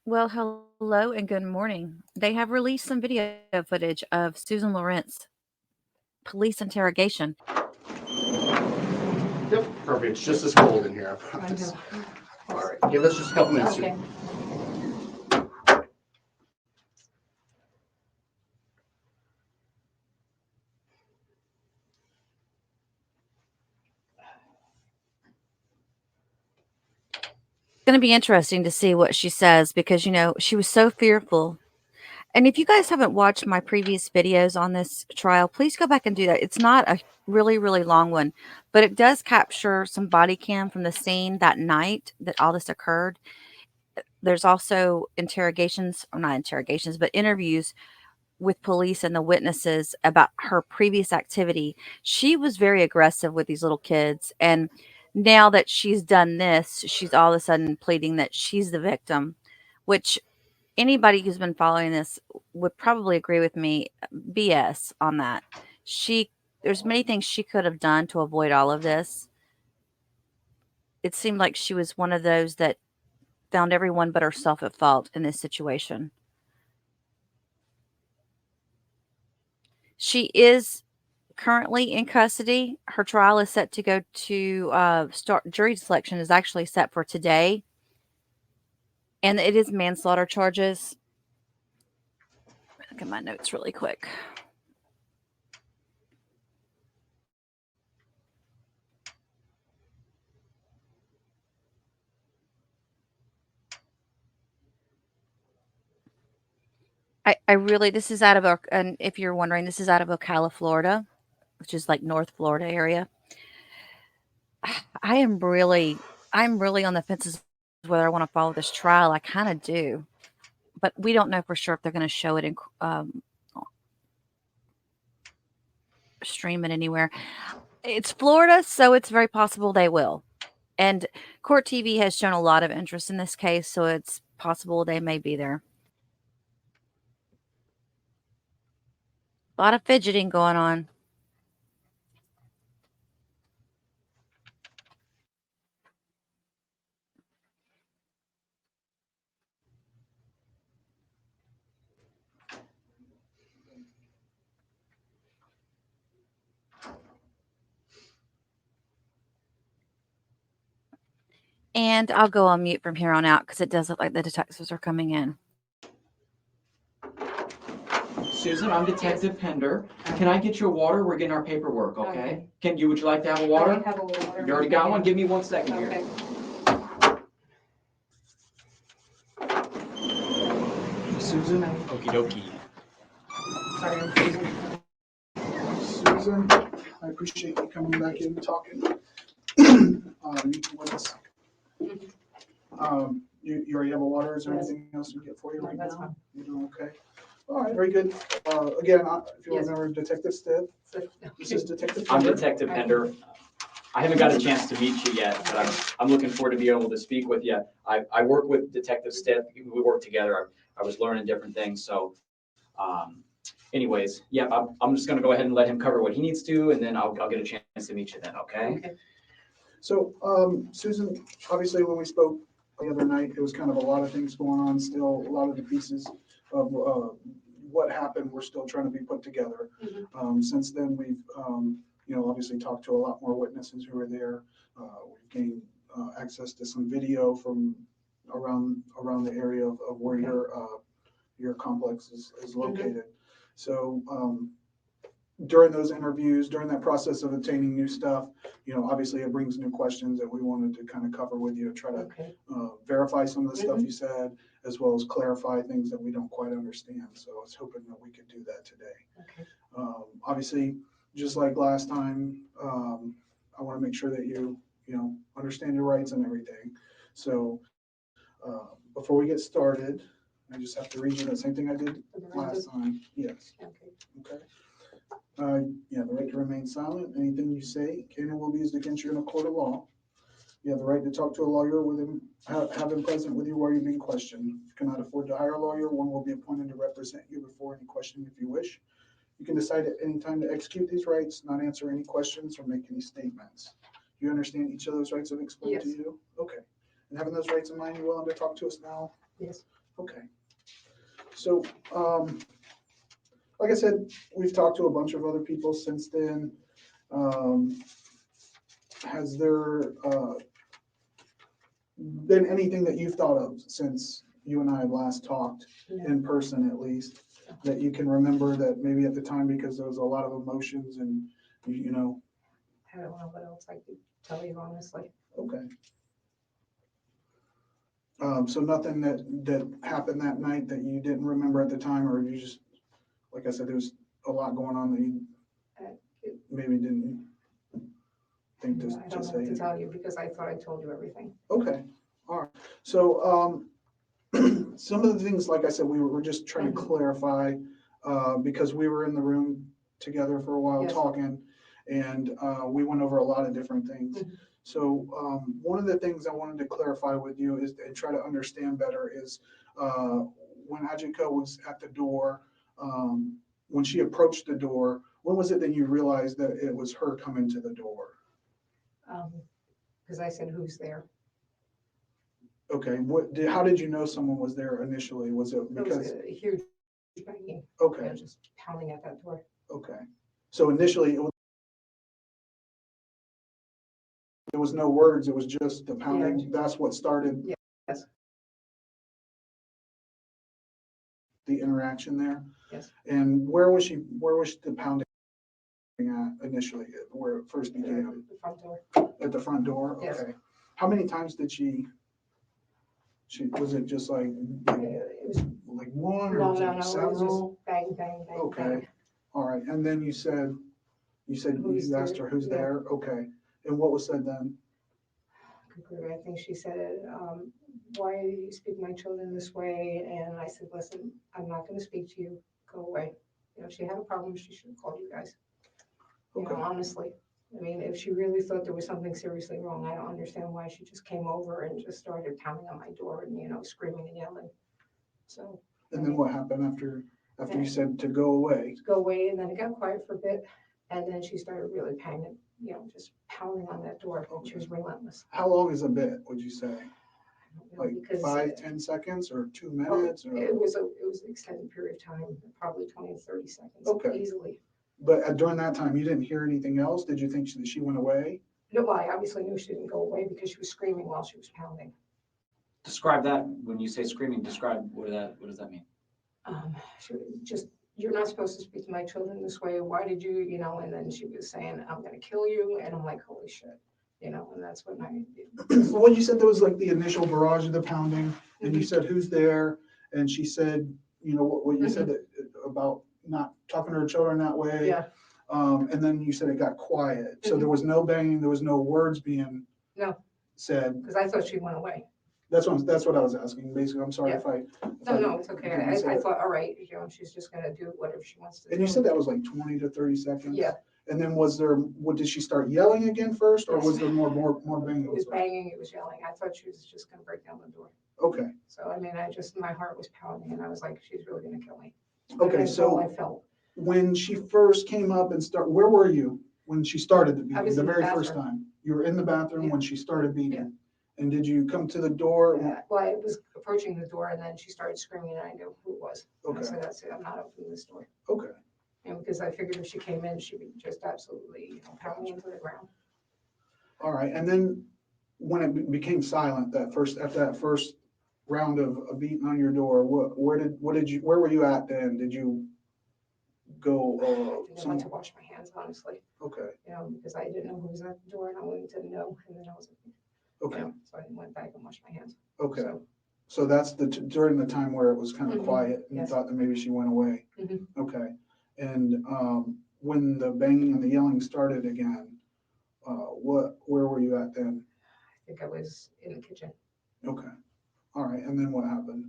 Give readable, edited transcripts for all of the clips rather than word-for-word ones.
Well, hello and good morning. They have released some video footage of Susan Lorincz police interrogation. Yep, perfect. It's just as cold in here, I promise. All right, give us just a couple minutes. Okay. It's going to be interesting to see what she says because, she was so fearful. And if you guys haven't watched my previous videos on this trial, please go back and do that. It's not a really, really long one, but it does capture some body cam from the scene that night that all this occurred. There's also interrogations, or not interrogations, but interviews with police and the witnesses about her previous activity. She was very aggressive with these little kids. And now that she's done this, she's all of a sudden pleading that she's the victim, which anybody who's been following this would probably agree with me. BS on that. There's many things she could have done to avoid all of this. It seemed like she was one of those that found everyone but herself at fault in this situation. She is currently in custody. Her trial is set to go to start. Jury selection is actually set for today, and it is manslaughter charges. Look at my notes really quick. I really, this is out of, and if you're wondering, this is out of Ocala, Florida, which is like North Florida area. I am really, I'm really on the fences whether I want to follow this trial. I kind of do, but we don't know for sure if they're going to show it in, stream it anywhere. It's Florida, so it's very possible they will. And Court TV has shown a lot of interest in this case, so it's possible they may be there. A lot of fidgeting going on. And I'll go on mute from here on out because it does look like the detectives are coming in. Susan, I'm Detective Pender. Can I get your water? We're getting our paperwork, okay? Okay. Would you like to have a I water? have a water. You already got one? Give me 1 second here. Okay. Susan? Okie dokie. Sorry, I'm freezing. Susan, I appreciate you coming back in and talking. With us. You already have a water. Is there Yes. anything else we can get for you right That's now? fine. You're doing okay? All right, very good. Again, if you Yes. remember Detective Stiff, this is Detective I'm Pender. Detective Pender. I haven't got a chance to meet you yet, but I'm looking forward to being able to speak with you. I work with Detective Stiff. We work together. I was learning different things. So anyways, yeah, I'm just going to go ahead and let him cover what he needs to, and then I'll get a chance to meet you then, okay? Okay. So, Susan, obviously when we spoke the other night, there was kind of a lot of things going on still. A lot of the pieces of what happened were still trying to be put together. Since then, we've, obviously talked to a lot more witnesses who were there. We've gained access to some video from around the area of where your complex is located. So, during those interviews, during that process of obtaining new stuff, obviously it brings new questions that we wanted to kind of cover with you, try to verify some of the stuff you said, as well as clarify things that we don't quite understand. So I was hoping that we could do that today. Okay. Obviously, just like last time, I want to make sure that you understand your rights and everything. So before we get started, I just have to read you the same thing I did last time. Yes. Okay. You have the right to remain silent. Anything you say can and will be used against you in a court of law. You have the right to talk to a lawyer with him, have him present with you while you're being questioned. If you cannot afford to hire a lawyer, one will be appointed to represent you before any questioning if you wish. You can decide at any time to execute these rights, not answer any questions or make any statements. Do you understand each of those rights I've explained to you? Okay. And having those rights in mind, you're willing to talk to us now? Yes. Okay. So, like I said, we've talked to a bunch of other people since then. Has there been anything that you've thought of since you and I had last talked, in person at least, that you can remember that maybe at the time, because there was a lot of emotions and, you know? I don't know what else I could tell you honestly. Okay. So nothing that happened that night that you didn't remember at the time, or you just, like I said, there was a lot going on that you maybe didn't think to I don't know say? what to tell you because I thought I told you everything. Okay, all right. So, some of the things, like I said, we were just trying to clarify, because we were in the room together for a while Yes. talking, and we went over a lot of different things. Mhm. So, one of the things I wanted to clarify with you is, and try to understand better, is when Ajike was at the door, when she approached the door, when was it that you realized that it was her coming to the door? Because I said, who's there? Okay, how did you know someone was there initially? Was it It was because, a huge banging, okay, just pounding at that door. okay. So initially, there was no words, it was just the pounding. That's what started Yes. the interaction there? Yes. And where was the pounding at initially, where it first began? The front door. At the front door? Yes. Okay. How many times did she, was it just like It was, one, or no, was no, it no, it was just several? bang, bang, bang, Okay. bang. All right, and then you said Who's you asked there? her who's Yeah. there? Okay. And what was said then? I think she said, why do you speak to my children this way? And I said, listen, I'm not gonna speak to you, go away. You know, if she had a problem, she should have called you guys. You know, Okay. honestly. I mean, if she really thought there was something seriously wrong, I don't understand why she just came over and just started pounding on my door and, you know, screaming and yelling. So. And then what happened after you said to go away? Go away, and then it got quiet for a bit, and then she started really banging, you know, just pounding on that door. She was relentless. How long is a bit, would you say? I don't know, Like because 5, 10 seconds or 2 minutes? Or? it was an extended period of time, probably 20 to 30 seconds, Okay. easily. But during that time, you didn't hear anything else? Did you think she went away? No, well, I obviously knew she didn't go away because she was screaming while she was pounding. Describe that, when you say screaming, describe what does that mean? She was just, you're not supposed to speak to my children this way. Why did you, you know, and then she was saying, I'm gonna kill you. And I'm like, holy shit, you know, and that's when I did. Well, you said there was like the initial barrage of the pounding, and you said, who's there? And she said, you know, what you said that, about not talking to her children that way. Yeah. And then you said it got quiet. So there was no banging, there was no words being No. said. Because I thought she went away. That's what I was asking, basically. I'm sorry if I. No, it's okay. I thought, all right, you know, she's just gonna do whatever she wants to do. And you said that was like 20 to 30 seconds? Yeah. And then did she start yelling again first, or was there more banging? It was banging, it was yelling. I thought she was just gonna break down the door. Okay. So, I mean, my heart was pounding and I was like, she's really gonna kill me. Okay, That's all so I felt. when she first came up and where were you when she started the I was beating, the in the very first bathroom. time? You were in the bathroom Yeah. when she started beating? Yeah. And did you come to the door? Well, I was approaching the door and then she started screaming and I knew who it was. And I Okay. said, that's it, I'm not opening this door. Okay. And because I figured if she came in, she would just absolutely, you know, pound me into the ground. All right, and then when it became silent, after that first round of beating on your door, where were you at then? Did you go? I think I went to wash my hands, honestly, Okay, you know, because I didn't know who was at the door and I wanted to know, and then I was, okay, you know, so I went back and washed my hands. okay. So, So that's during the time where it was kind of Mhm, quiet and you yes. thought that maybe she went away. Mhm. Okay, and when the banging and the yelling started again, where were you at then? I think I was in the kitchen. Okay, all right, and then what happened?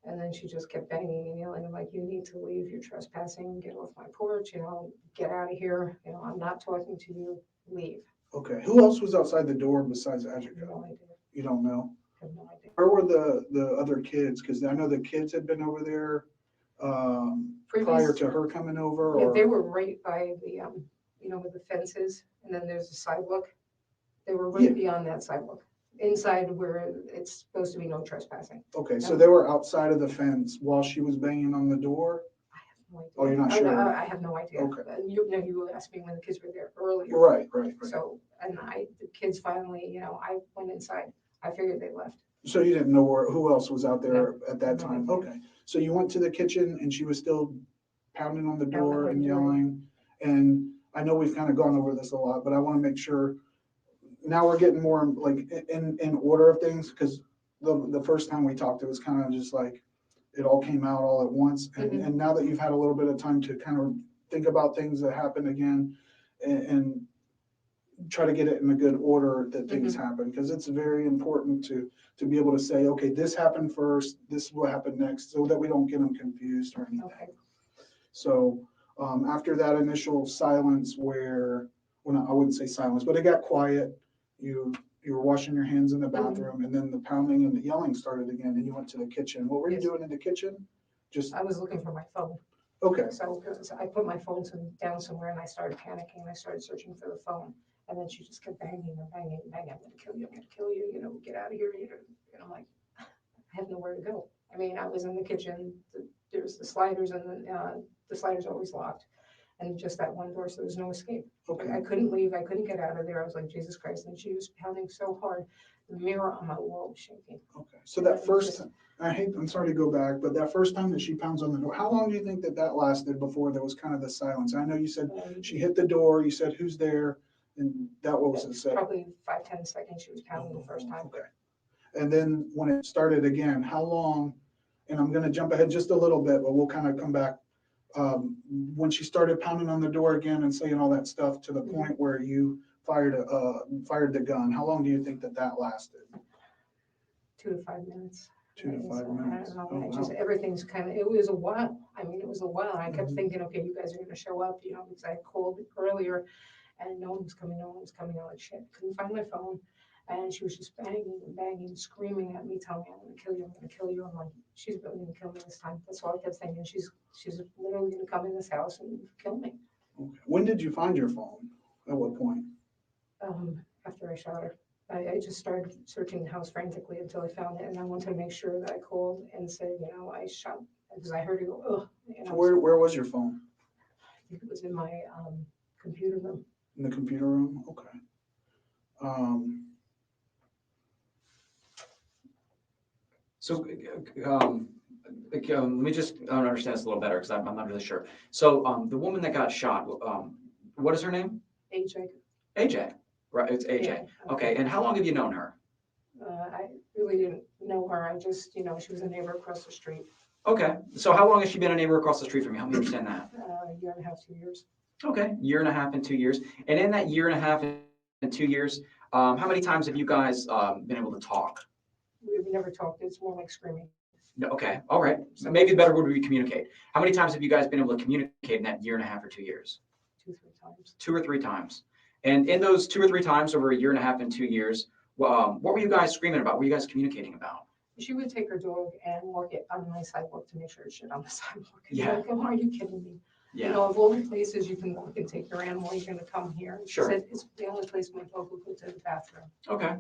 And then she just kept banging and yelling. I'm like, you need to leave. You're trespassing. Get off my porch. You know, get out of here. You know, I'm not talking to you. Leave. Okay, who else was outside the door besides I have Ajike? no idea. You don't know? I have no idea. Where were the other kids? Because I know the kids had been over there prior to her coming over, Yeah, or? they were right by the, you know, where the fence is, and then there's a sidewalk. They were right Yeah. beyond that sidewalk. inside where it's supposed to be no trespassing. Okay, so they were outside of the fence while she was banging on the door? No idea. Oh, you're not no, sure? I have no idea. Okay. You asked me when the kids were there earlier. Right. So, and the kids finally, I went inside. I figured they left. So you didn't know who else was out there at that No time? idea. Okay. So you went to the kitchen and she was still pounding on the door on and the door. yelling? And I know we've kind of gone over this a lot, but I want to make sure, now we're getting more like in order of things, because the first time we talked, it was kind of just like, it all came out all at once. And now that you've had a little bit of time to kind of think about things that happened again and try to get it in a good order that things happen, because it's very important to be able to say, okay, this happened first, this will happen next, so that we don't get them confused or anything. Okay. So after that initial silence where, well, no, I wouldn't say silence, but it got quiet, you were washing your hands in the bathroom, and then the pounding and the yelling started again, and you went to the kitchen. What were you Yes. doing in the kitchen? Just, I was looking for my phone. okay, So I put my phone down somewhere and I started panicking and I started searching for the phone. And then she just kept banging and banging and banging. I'm gonna kill you, I'm gonna kill you, get out of here. And I'm like, I have nowhere to go. I mean, I was in the kitchen, there's the sliders and the sliders are always locked. And just that one door, so there's no escape. okay. I couldn't leave, I couldn't get out of there. I was like, Jesus Christ. And she was pounding so hard, the mirror on my wall was shaking. Okay, so that first, I'm sorry to go back, but that first time that she pounds on the door, how long do you think that lasted before there was kind of the silence? I know you said she hit the door, you said, who's there? And that what was it said? Probably 5-10 seconds she was pounding the first time. Okay. And then when it started again, how long, and I'm gonna jump ahead just a little bit, but we'll kind of come back. When she started pounding on the door again and saying all that stuff to the point where you fired the gun, how long do you think that lasted? 2 to 5 minutes. 2 to 5 minutes. I don't Oh, know, wow. just everything's kind of, it was a while. I mean, it was a while. I kept thinking, okay, you guys are gonna show up, because I called earlier and no one was coming. I'm like, shit, couldn't find my phone. And she was just banging and banging, screaming at me, telling me, I'm gonna kill you, I'm gonna kill you. I'm like, she's really gonna kill me this time. That's all I kept thinking. She's literally gonna come in this house and kill me. Okay. When did you find your phone? At what point? After I shot her. I just started searching the house frantically until I found it, and I wanted to make sure that I called and said, I shot, because I heard her go, ugh. Where was your phone? I think it was in my computer room. In the computer room? Okay. So, let me just understand this a little better, because I'm not really sure. So, the woman that got shot, what is her name? Ajike. AJ, right, it's AJ. Yeah. Okay, and how long have you known her? I really didn't know her. I just, she was a neighbor across the street. Okay, so how long has she been a neighbor across the street from you? Help me understand that. A year and a half, 2 years. Okay, year and a half and 2 years. And in that year and a half and 2 years, how many times have you guys been able to talk? We've never talked. It's more like screaming. No, okay, all right. So maybe the better word would be communicate. How many times have you guys been able to communicate in that year and a half or 2 years? 2-3 times. 2 or 3 times. And in those 2 or 3 times over a year and a half and 2 years, what were you guys screaming about? What were you guys communicating about? She would take her dog and walk it on my sidewalk to make sure it's shit on the sidewalk. Yeah. Like, are you kidding me? Yeah. Of all the places you can walk and take your animal, you're gonna come here. She Sure. said it's the only place my dog would go to the bathroom. Okay.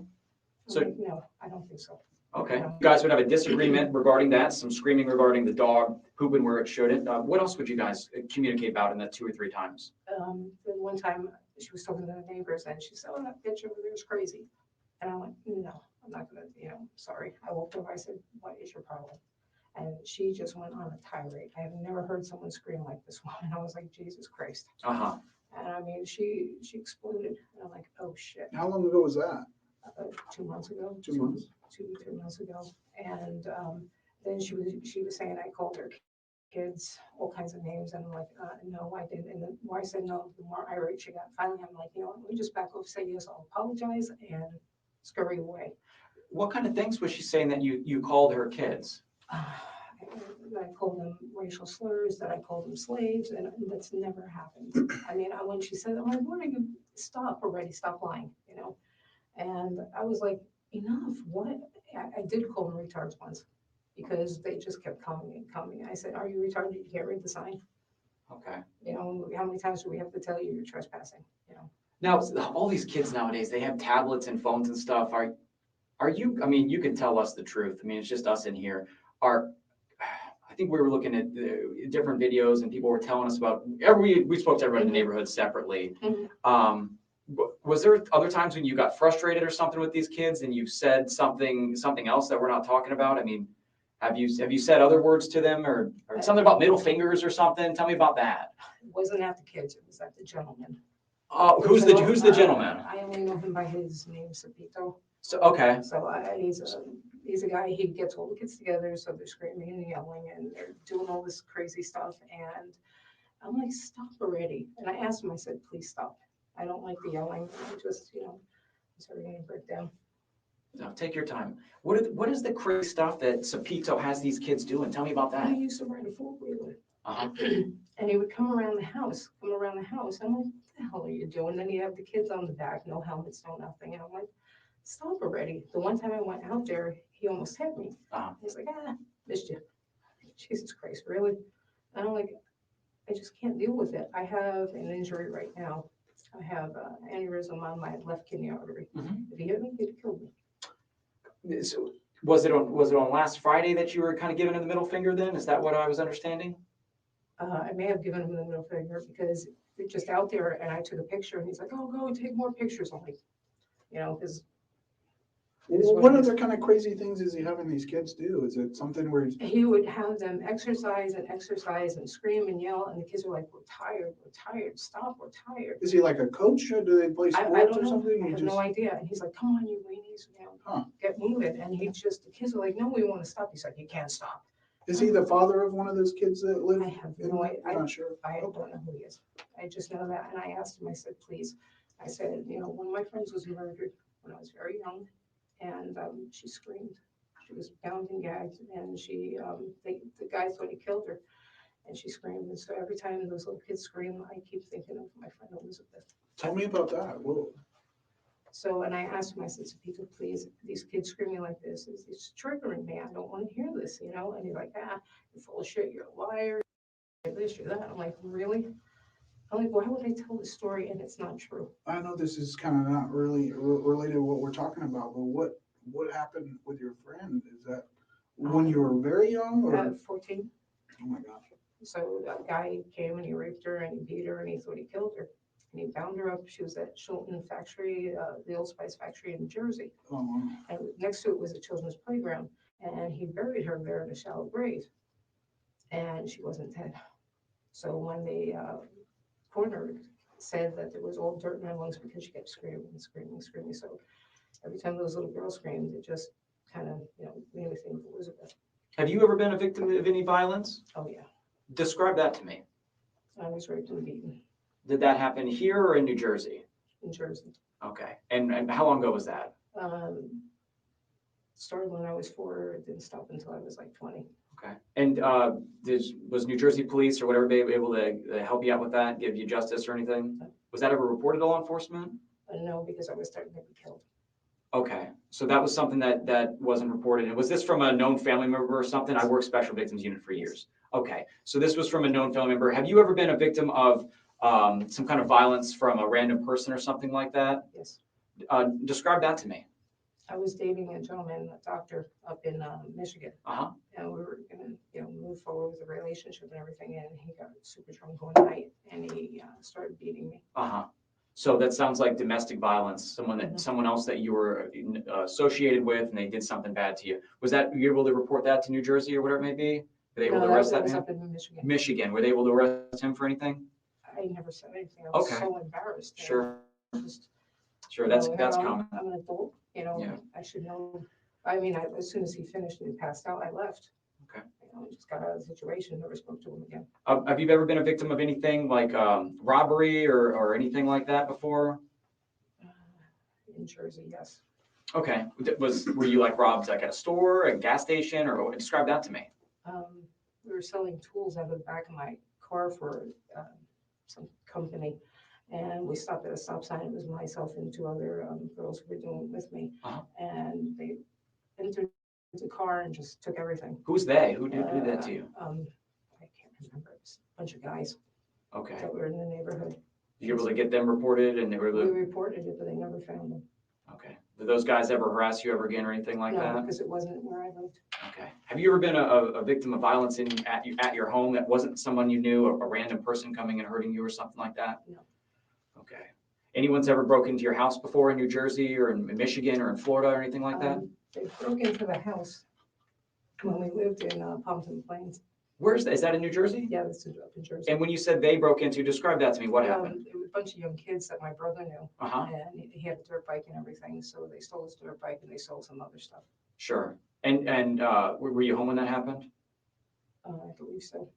So So- no, I don't think so. Okay. You guys would have a disagreement regarding that, some screaming regarding the dog pooping where it shouldn't. What else would you guys communicate about in that 2 or 3 times? Then one time she was talking to the neighbors and she said, "Oh, that bitch over there is crazy." And I'm like, "No, I'm not gonna, sorry." I walked over, I said, "What is your problem?" And she just went on a tirade. I have never heard someone scream like this woman. I was like, Jesus Christ. Uh-huh. And I mean, she exploded. And I'm like, oh shit. How long ago was that? 2 months ago. 2 months? 2 months ago. And then she was saying I called her kids all kinds of names, and I'm like, no, I didn't. And the more I said no, the more irate she got. Finally, I'm like, let me just back off, say yes, I'll apologize, and scurry away. What kind of things was she saying that you called her kids? I called them racial slurs, that I called them slaves, and that's never happened. I mean, when she said, I'm like, why don't you stop already, stop lying, And I was like, enough, what? I did call them retards once, because they just kept coming and coming. I said, are you retarded? You can't read the sign. Okay. How many times do we have to tell you you're trespassing? Now, all these kids nowadays, they have tablets and phones and stuff. Are you, I mean, you can tell us the truth. I mean, it's just us in here. I think we were looking at the different videos and people were telling us about, we spoke to everyone in the neighborhood separately. Was there other times when you got frustrated or something with these kids and you said something else that we're not talking about? I mean, have you said other words to them or something about middle fingers or something? Tell me about that. It wasn't at the kids, it was at the gentleman. Who's the gentleman? I only know him by his name, Sapito. So, okay. So he's a guy, he gets all the kids together, so they're screaming and yelling and they're doing all this crazy stuff. And I'm like, stop already. And I asked him, I said, please stop. I don't like the yelling. I just, I'm starting to break down. No, take your time. What is the crazy stuff that Sapito has these kids doing? Tell me about that. He used to ride a four-wheeler. Uh-huh. And he would come around the house. I'm like, what the hell are you doing? Then you have the kids on the back, no helmets, no nothing. And I'm like, stop already. The one time I went out there, he almost hit me. He's like, missed you. Jesus Christ, really? And I'm like, I just can't deal with it. I have an injury right now. I have an aneurysm on my left kidney artery. If he hit me, he'd kill me. So was it on last Friday that you were kind of giving him the middle finger then? Is that what I was understanding? I may have given him the middle finger because we're just out there and I took a picture and he's like, oh, go take more pictures. I'm like, because. What other kind of crazy things is he having these kids do? Is it something where he would have them exercise and scream and yell, and the kids are like, we're tired, stop, we're tired. is he like a coach or do they play sports I don't or know. something? I have no idea. And he's like, come on, you weenies, get moving. And the kids are like, no, we want to stop. He's like, you can't stop. Is he the father of one of those kids that live? I have no idea. I'm not sure. I don't know who he is. I just know that. And I asked him, I said, please. I said, one of my friends was murdered when I was very young. And she screamed. She was bound and gagged, and the guy thought he killed her, and she screamed. And so every time those little kids scream, I keep thinking of my friend Elizabeth. Tell me about that. Whoa. So, and I asked him, I said, Peter, please, these kids screaming like this, it's triggering me. I don't want to hear this, And he's like, you're full of shit. You're a liar. You're this, you're that. I'm like, really? I'm like, why would I tell this story and it's not true? I know this is kind of not really related to what we're talking about, but what happened with your friend? Is that when you were very young or 14. Oh my gosh. So that guy came and he raped her and he beat her and he thought he killed her. And he bound her up. She was at Shilton Factory, the Old Spice factory in New Jersey. Oh. And next to it was a children's playground. And he buried her there in a shallow grave. And she wasn't dead. So when the coroner said that there was all dirt in her lungs because she kept screaming and screaming and screaming. So every time those little girls screamed, it just kind of, made me think of Elizabeth. Have you ever been a victim of any violence? Oh, yeah. Describe that to me. I was raped and beaten. Did that happen here or in New Jersey? In Jersey. Okay. And how long ago was that? Started when I was 4. It didn't stop until I was like 20. Okay. And was New Jersey police or whatever able to help you out with that, give you justice or anything? Was that ever reported to law enforcement? No, because I was starting to be killed. Okay. So that was something that wasn't reported. And was this from a known family member or something? I worked Special Victims Unit for years. Okay. So this was from a known family member. Have you ever been a victim of some kind of violence from a random person or something like that? Yes. Describe that to me. I was dating a gentleman, a doctor up in Michigan. Uh-huh. And we were going to, move forward with the relationship and everything. And he got super drunk one night and he started beating me. Uh-huh. So that sounds like domestic violence, someone else that you were associated with and they did something bad to you. Was that, you able to report that to New Jersey or whatever it may be? Were they able to arrest that man? Up in Michigan. Michigan. Were they able to arrest him for anything? I never said anything. I was so embarrassed. Sure. Just, sure, that's common. I'm an adult, Yeah. I should know. I mean, as soon as he finished and he passed out, I left. Okay. Just got out of the situation, never spoke to him again. Have you ever been a victim of anything like robbery or anything like that before? In Jersey, yes. Okay. Were you like robbed like at a store, a gas station, or describe that to me? We were selling tools out of the back of my car for some company. And we stopped at a stop sign. It was myself and 2 other girls who were doing it with me. Uh-huh. And they entered the car and just took everything. Who's they? Who did that to you? I can't remember. It was a bunch of guys Okay. that were in the neighborhood. You were able to get them reported and they were We reported it, but they never found them. Okay. Did those guys ever harass you ever again or anything like No, that? because it wasn't where I lived. Okay. Have you ever been a victim of violence at your home that wasn't someone you knew, a random person coming and hurting you or something like that? No. Okay. Anyone's ever broken into your house before in New Jersey or in Michigan or in Florida or anything like that? They broke into the house when we lived in Pompton Plains. Where's that? Is that in New Jersey? Yeah, this is up in Jersey. And when you said they broke into, describe that to me. What happened? It was a bunch of young kids that my brother knew. Uh-huh. And he had a dirt bike and everything, so they stole his dirt bike and they stole some other stuff. Sure. And were you home when that happened? I believe so.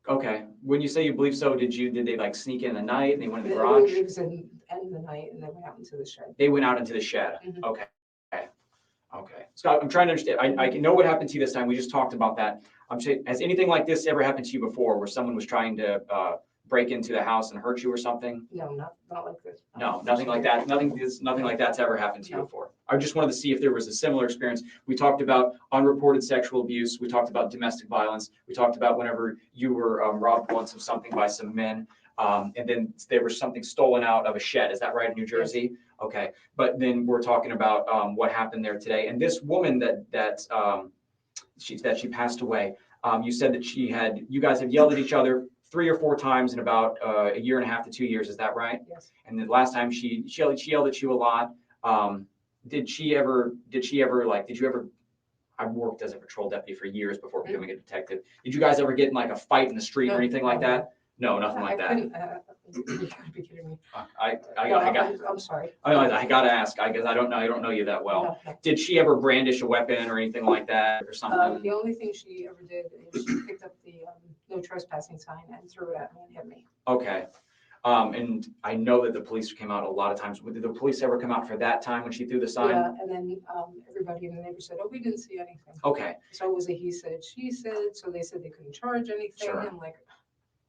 Okay. When you say you believe so, did they like sneak in the night and they went in the It garage? was in the end of the night and they went out into the shed. They went out into the shed. Mhm. Okay. Okay. Scott, I'm trying to understand. I know what happened to you this time. We just talked about that. I'm saying, has anything like this ever happened to you before where someone was trying to break into the house and hurt you or something? No, not like this. No, nothing like that. Nothing like that's ever happened to you No. before. I just wanted to see if there was a similar experience. We talked about unreported sexual abuse. We talked about domestic violence. We talked about whenever you were robbed once of something by some men. And then there was something stolen out of a shed. Is that right, in New Jersey? Yes. Okay. But then we're talking about what happened there today. And this woman that she passed away, you said that you guys have yelled at each other 3 or 4 times in about a year and a half to 2 years. Is that right? Yes. And the last time she yelled at you a lot. Did you ever, I've worked as a patrol deputy for years before becoming a detective. Did you guys ever get in like a fight in the street or anything like that? No, nothing like that. You gotta be kidding me. I'm sorry. I gotta ask, because I don't know you that well. No. Did she ever brandish a weapon or anything like that or something? The only thing she ever did is she picked up the no trespassing sign and threw it at me and hit me. Okay. And I know that the police came out a lot of times. Did the police ever come out for that time when she threw the sign? Yeah, and then everybody in the neighborhood said, oh, we didn't see anything. Okay. So it was a he said, she said, so they said they couldn't charge anything. Sure. I'm like,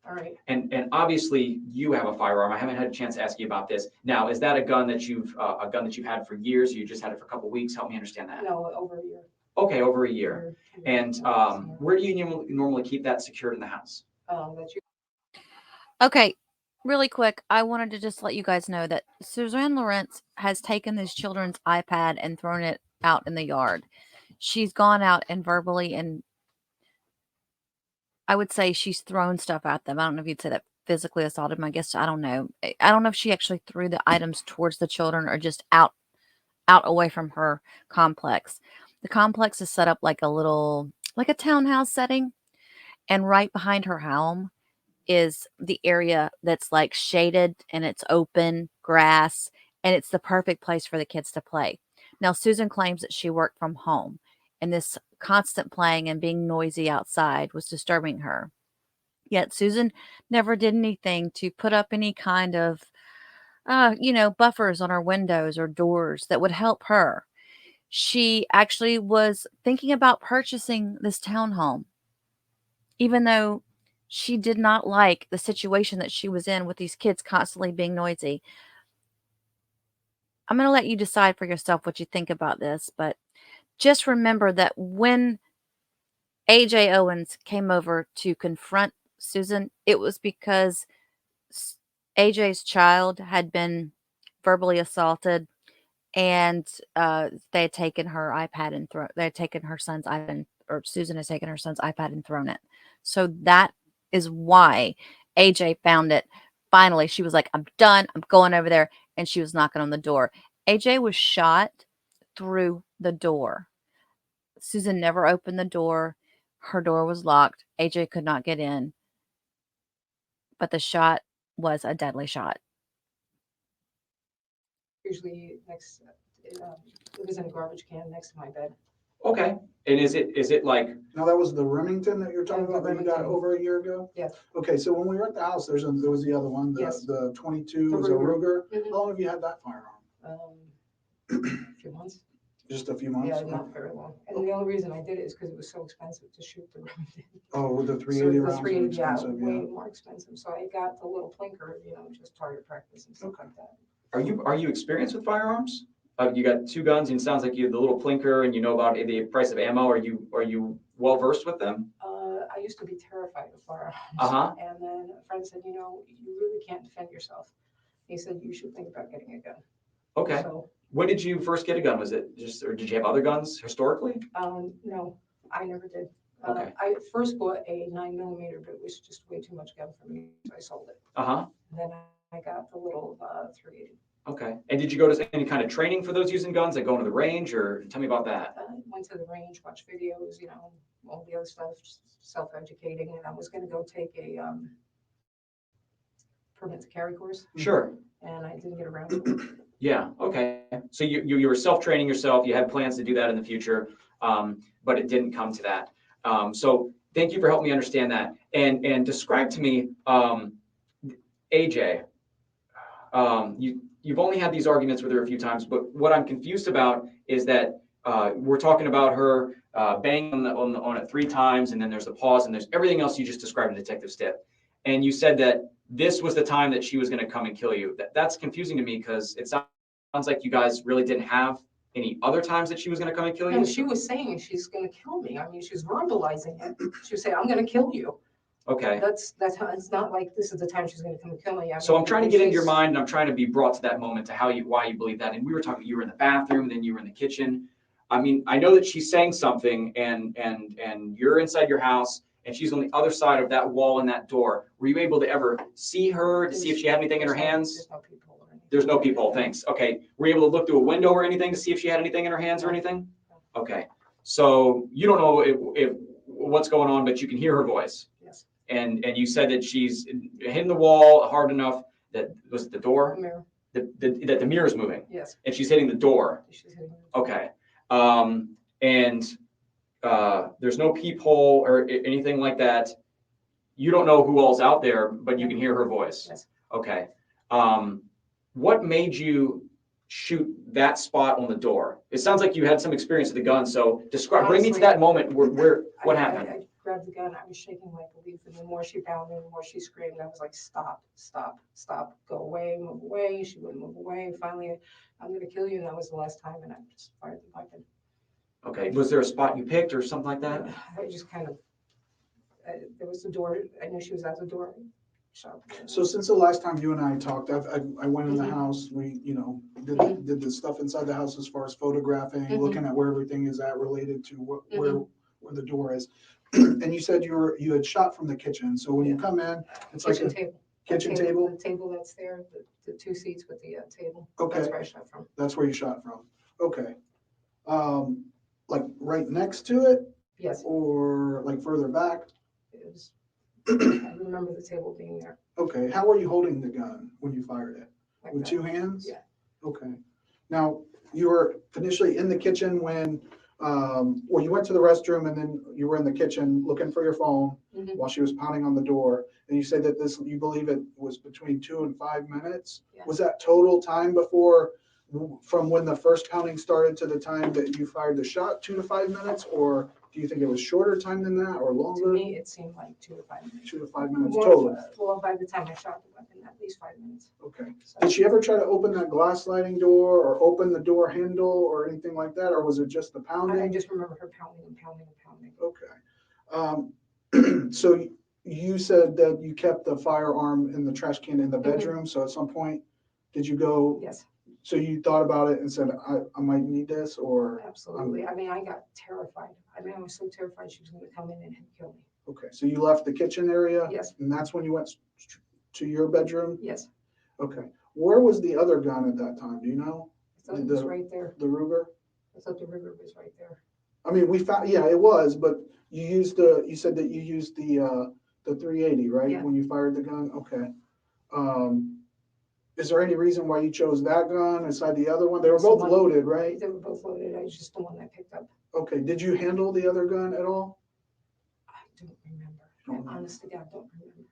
all right. And obviously you have a firearm. I haven't had a chance to ask you about this. Now, is that a gun that you've had for years? Or you just had it for a couple of weeks? Help me understand that. No, over a year. Okay, over a year. And where do you normally keep that secured in the house? Okay, really quick, I wanted to just let you guys know that Susan Lorincz has taken this children's iPad and thrown it out in the yard. She's gone out and verbally, and I would say she's thrown stuff at them. I don't know if you'd say that physically assaulted them. I guess I don't know. I don't know if she actually threw the items towards the children or just out away from her complex. The complex is set up like a townhouse setting, and right behind her home is the area that's like shaded and it's open grass, and it's the perfect place for the kids to play. Now, Susan claims that she worked from home, and this constant playing and being noisy outside was disturbing her. Yet Susan never did anything to put up any kind of, buffers on her windows or doors that would help her. She actually was thinking about purchasing this townhome, even though she did not like the situation that she was in with these kids constantly being noisy. I'm going to let you decide for yourself what you think about this, but just remember that when AJ Owens came over to confront Susan, it was because AJ's child had been verbally assaulted, and they had taken her iPad and they had taken her son's iPad, or Susan had taken her son's iPad and thrown it. So that is why AJ found it. Finally, she was like, I'm done. I'm going over there. And she was knocking on the door. AJ was shot through the door. Susan never opened the door. Her door was locked. AJ could not get in. But the shot was a deadly shot. Usually it was in a garbage can next to my bed. Okay. And is it like? Now, that was the Remington that you're talking about that you got over a year ago? Yes. Okay, so when we were at the house, there was the other one, Yes. the 22, The was a Ruger. Ruger. Mhm. How long have you had that firearm? A few months. Just a few months? Yeah, not very long. And the only reason I did it is because it was so expensive to shoot the Remington. Oh, with the So 380 the rounds are 380, yeah, expensive, way yeah. more expensive. So I got the little plinker, just target practice and stuff Okay. like that. Are you experienced with firearms? You got 2 guns, and it sounds like you have the little plinker, and you know about the price of ammo. Are you well versed with them? I used to be terrified of firearms. Uh-huh. And then a friend said, you really can't defend yourself. He said, you should think about getting a gun. Okay. So, When did you first get a gun? Was it just, or did you have other guns historically? no, I never did. Okay. I first bought a 9mm, but it was just way too much gun for me, so I sold it. Uh-huh. Then I got the little 380. Okay. And did you go to any kind of training for those using guns, like going to the range, or tell me about that? Went to the range, watched videos, all the other stuff, self-educating, and I was gonna go take a permit to carry course, Sure. and I didn't get around to it. Yeah, okay. So you were self-training yourself, you had plans to do that in the future, but it didn't come to that. So thank you for helping me understand that. And describe to me, AJ, you've only had these arguments with her a few times, but what I'm confused about is that we're talking about her banging on it 3 times, and then there's the pause, and there's everything else you just described in Detective Stipp. And you said that this was the time that she was going to come and kill you. That's confusing to me because it sounds like you guys really didn't have any other times that she was going to come and kill you. No, she was saying she's gonna kill me. I mean, she was verbalizing it. She was saying, I'm gonna kill you. Okay. That's how, it's not like this is the time she's gonna come and kill me. I So mean, I'm trying to get into your she's- mind, and I'm trying to be brought to that moment to why you believe that. And we were talking, you were in the bathroom, then you were in the kitchen. I mean, I know that she's saying something, and you're inside your house, and she's on the other side of that wall and that door. Were you able to ever see her to see if she had anything in her hands? There's no people or anything. There's no peephole, thanks. Okay. Were you able to look through a window or anything to see if she had anything in her hands or anything? Okay. So you don't know if what's going on, but you can hear her voice. Yes. And you said that she's hitting the wall hard enough that, was it the door? The mirror. That the mirror is moving. Yes. And she's hitting the door. She's hitting me. Okay. There's no peephole or anything like that. You don't know who all's out there, but you can hear her voice. Yes. Okay. What made you shoot that spot on the door? It sounds like you had some experience with the gun, so bring me to that moment where what happened? I grabbed the gun, I was shaking like a leaf, and the more she pounded, the more she screamed. I was like, stop, stop, stop, go away, move away. She wouldn't move away. Finally, I'm gonna kill you, and that was the last time, and I just fired the weapon. Okay, was there a spot you picked or something like that? I just kind of, there was the door, I knew she was at the door. Shot the gun. So since the last time you and I talked, I went in the house, we, did the stuff inside the house as far as photographing, looking at where everything is at related to where the door is. And you said you had shot from the kitchen. So when you come in, it's like Kitchen a table. kitchen The table? table that's there, the 2 seats with the table. Okay. That's where I shot from. That's where you shot from. Okay. Like right next to it Yes, or like further back? it was, I remember the table being there. Okay. How were you holding the gun when you fired it? like With that. 2 hands? Yeah. Okay. Now, you were initially in the kitchen when, well, you went to the restroom and then you were in the kitchen looking for your phone Mhm. while she was pounding on the door. And you said that you believe it was between 2 and 5 minutes? Yes. Was that total time from when the first pounding started to the time that you fired the shot, 2 to 5 minutes? Or do you think it was shorter time than that or To longer? me, it seemed like 2 to 5 minutes. 2 to 5 minutes More, total. Well, by the time I shot the weapon, at least 5 minutes. Okay. So, Did she ever try to open that glass sliding door or open the door handle or anything like that? Or was it just the I pounding? just remember her pounding and pounding and pounding. Okay. So you said that you kept the firearm in the trash can in the bedroom. So at some point, did you go, Yes, so you thought about it and said, I might need this or, absolutely. I mean, I got terrified. I mean, I was so terrified she was gonna come in and kill me. okay. So you left the kitchen area? Yes, And that's when you went to your bedroom? yes. Okay. Where was the other gun at that time? Do you know? I thought it was right there. The Ruger? I thought the river was right there. I mean, we found, yeah, it was, but you said that you used the 380, right? Yeah. When you fired the gun? Okay. Is there any reason why you chose that gun aside the other one? They were both loaded, right? They were both loaded. I was just the one I picked up. Okay. Did you handle the other gun at all? I don't remember. Don't remember. Honest to God, don't remember.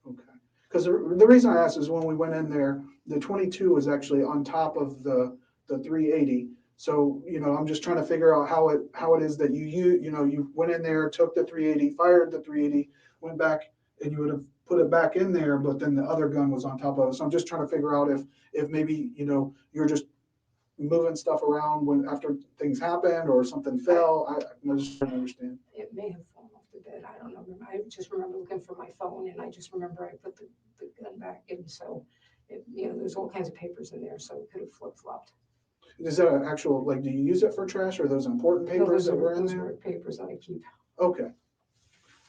Okay. Because the reason I asked is when we went in there, the 22 was actually on top of the 380. So, I'm just trying to figure out how it is that you went in there, took the 380, fired the 380, went back, and you would have put it back in there, but then the other gun was on top of it. So I'm just trying to figure out if maybe, you're just moving stuff around after things happened or something fell. I just don't understand. It may have fallen off the bed. I don't know. I just remember looking for my phone, and I just remember I put the gun back in. So there's all kinds of papers in there, so it could have flip-flopped. Is that an actual, like, do you use it for trash or those important No, papers that were in those there? were papers that I keep. Okay.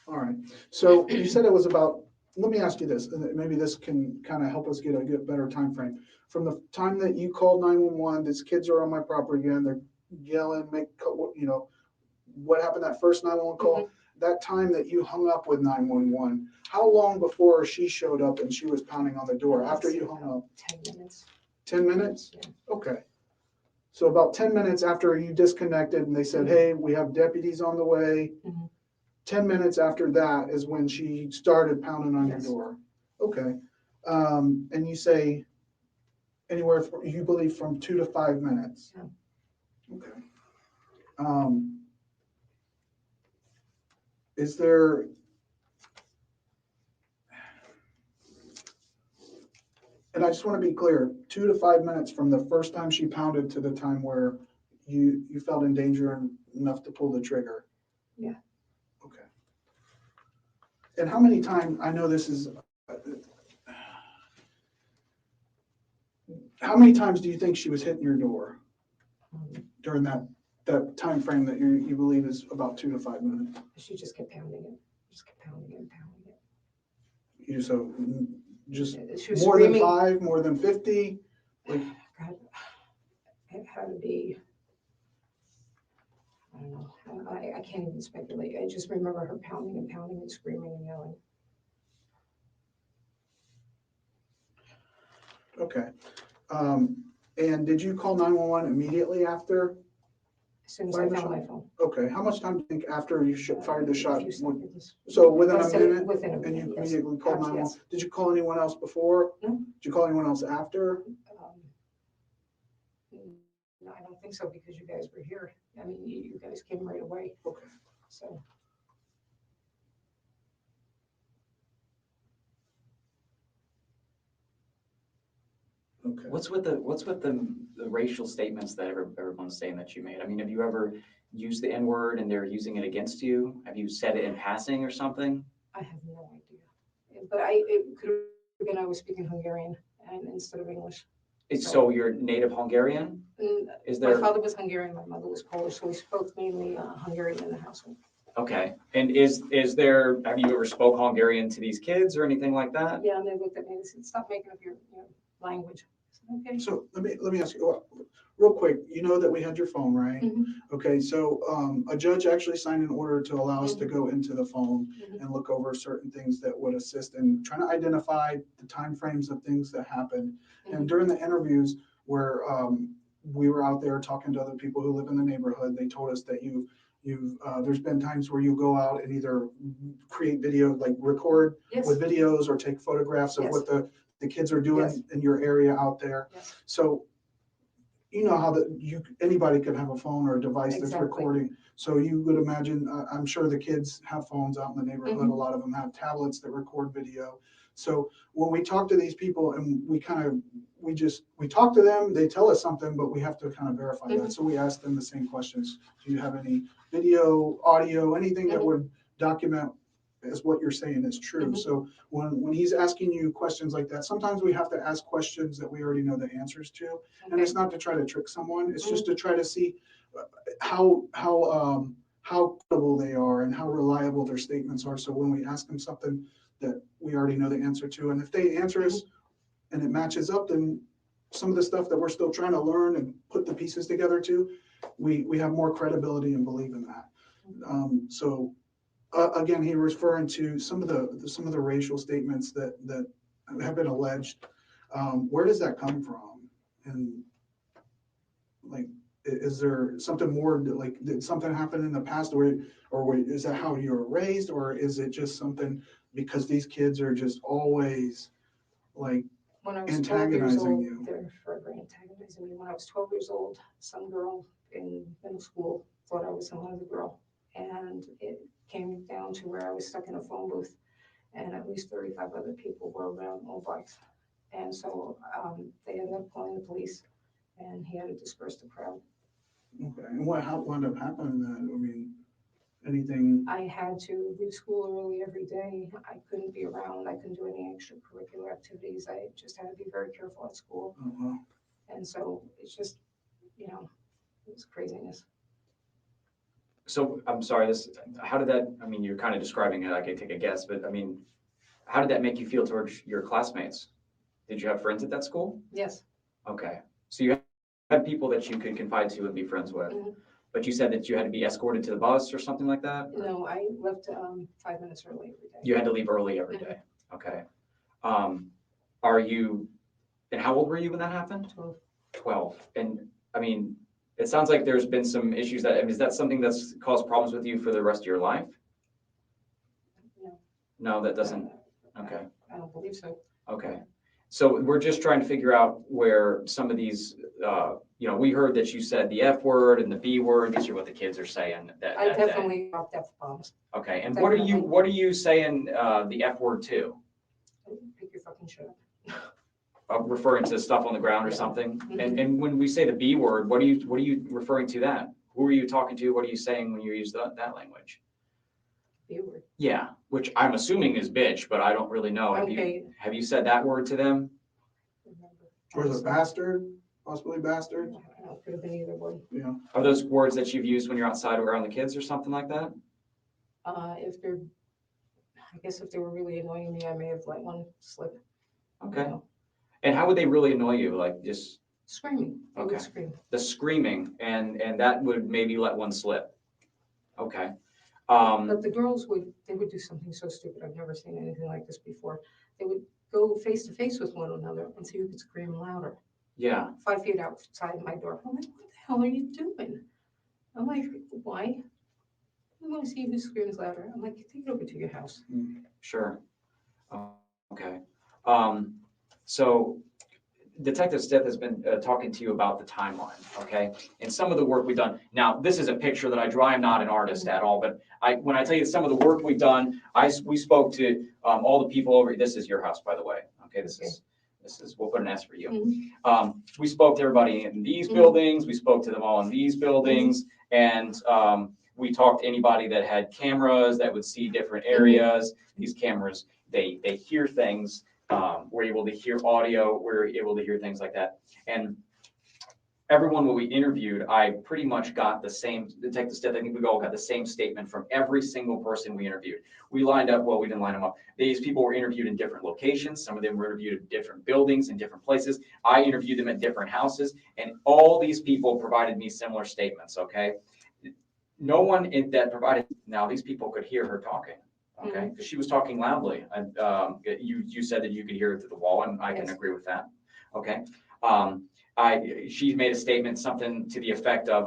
All right. So you said it was about, let me ask you this, and maybe this can kind of help us get a better time frame. From the time that you called 911, these kids are on my property again, they're yelling, what happened that first 911 call? That time that you hung up with 911, how long before she showed up and she was pounding on the door after you hung up? 10 minutes. 10 minutes? Yeah. Okay. So about 10 minutes after you disconnected and they said, hey, we have deputies on the way. 10 minutes after that is when she started pounding on your Yes. door. Okay. And you say anywhere, you believe from 2 to 5 minutes. Yeah. Okay. Is there, and I just want to be clear, 2 to 5 minutes from the first time she pounded to the time where you felt in danger enough to pull the trigger? Yeah. Okay. And how many times, I know this is, how many times do you think she was hitting your door during that time frame that you believe is about 2 to 5 minutes? She just kept pounding it, just kept pounding it and pounding it. Just She was more screaming. than 5, more than 50? Like, God, it had to be, I don't know, I can't even speculate. I just remember her pounding and pounding and screaming and yelling. okay. And did you call 911 immediately after? As soon as I found my phone. Okay, how much time do you think after you fired the shot? A few seconds. So within a Less than- minute? Within a And you minute, yes. immediately called Yes. 911? Did you call anyone else before? No. Did you call anyone else after? No, I don't think so, because you guys were here. I mean, you guys came right away, Okay. so. Okay. What's with the racial statements that everyone's saying that you made? I mean, have you ever used the N-word and they're using it against you? Have you said it in passing or something? I have no idea. But it could have been I was speaking Hungarian and instead of English. So you're native Hungarian? And Is my there, father was Hungarian, my mother was Polish, so we spoke mainly Hungarian in the household. okay. And is there, have you ever spoke Hungarian to these kids or anything like that? Yeah, and they looked at me and said, "Stop making up your language." I said, okay. So let me ask you, real quick, you know that we had your phone, right? Mhm. Okay, so a judge actually signed an order to allow us to go into the phone and look over certain things that would assist in trying to identify the timeframes of things that happened. And during the interviews where we were out there talking to other people who live in the neighborhood, they told us that there's been times where you go out and either create video, like record Yes. with videos or take photographs of Yes. what the kids are doing Yes. in your area out there. Yes. So you know how anybody can have a phone or a device that's Exactly. recording. So you would imagine, I'm sure the kids have phones out in the neighborhood. A lot of them have tablets that record video. So when we talk to these people and we talk to them, they tell us something, but we have to kind of verify that. So we ask them the same questions. Do you have any video, audio, anything that would document as what you're saying is true? So when he's asking you questions like that, sometimes we have to ask questions that we already know the answers to. And it's not to try to trick someone. It's just to try to see how credible they are and how reliable their statements are. So when we ask them something that we already know the answer to, and if they answer us and it matches up, then some of the stuff that we're still trying to learn and put the pieces together to, we have more credibility and believe in that. So again, he was referring to some of the racial statements that have been alleged. Where does that come from? And like, is there something more, like, did something happen in the past, or is that how you were raised, or is it just something because these kids are just always like When I was 12 years antagonizing old, you? they're forever antagonizing me. When I was 12 years old, some girl in middle school thought I was some other girl. And it came down to where I was stuck in a phone booth and at least 35 other people were around on bikes. And so they ended up calling the police and he had to disperse the crowd. Okay, and what wound up happening then? I mean, Anything? I had to leave school early every day. I couldn't be around. I couldn't do any extracurricular activities. I just had to be very careful at school. Oh, well. And so it's just, you know, it's craziness. So I'm sorry, how did that, I mean, you're kind of describing it, I can take a guess, but I mean, how did that make you feel towards your classmates? Did you have friends at that school? Yes. Okay, so you had people that you could confide to and be friends with, Mhm. but you said that you had to be escorted to the bus or something like that? No, I left 5 minutes early every day. You had to leave early every day, okay. Are you, and how old were you when that happened? 12. 12, and I mean, it sounds like there's been some issues that, I mean, is that something that's caused problems with you for the rest of your life? No. No, that doesn't, okay. I don't believe so. Okay, so we're just trying to figure out where some of these, you know, we heard that you said the F word and the B word, these are what the kids are saying that I day. definitely dropped F-bombs. Okay, and definitely. what are you saying, the F word to? Pick your fucking shit up. Referring to stuff on the ground or Yeah. something? Mhm. And when we say the B word, what are you referring to that? Who are you talking to? What are you saying when you use that language? B word. Yeah, which I'm assuming is bitch, but I don't really know. Okay. Have you said that word to them? Or is it bastard? Possibly bastard? Could have been either one. Yeah. Are those words that you've used when you're outside around the kids or something like that? I guess if they were really annoying me, I may have let one slip. Okay. You know, And how would they really annoy you? Like just screaming. They would Okay. scream. the screaming and that would maybe let one slip. Okay. But the girls they would do something so stupid. I've never seen anything like this before. They would go face to face with one another and see who could scream louder. Yeah. 5 feet outside my door. I'm like, what the hell are you doing? I'm like, why? I want to see who screams louder. I'm like, take it over to your house. Sure. Okay. So Detective Stith has been talking to you about the timeline, okay? And some of the work we've done. Now, this is a picture that I draw. I'm not an artist at all, but when I tell you some of the work we've done, we spoke to all the people over. This is your house, by the way. Okay, this is we'll put an S for you. Mhm. We spoke to everybody in these buildings. We spoke to them all in these buildings, and we talked to anybody that had cameras that would see different areas. These cameras, they hear things. We're able to hear audio. We're able to hear things like that. And everyone that we interviewed, I pretty much got the same, Detective Stith, I think we all got the same statement from every single person we interviewed. We lined up, well, we didn't line them up. These people were interviewed in different locations. Some of them were interviewed in different buildings in different places. I interviewed them at different houses, and all these people provided me similar statements, okay? No one that provided, now these people could hear her talking. Okay, because she was talking loudly. And you said that you could hear it through the wall, and I can agree with that. Okay. She made a statement, something to the effect of,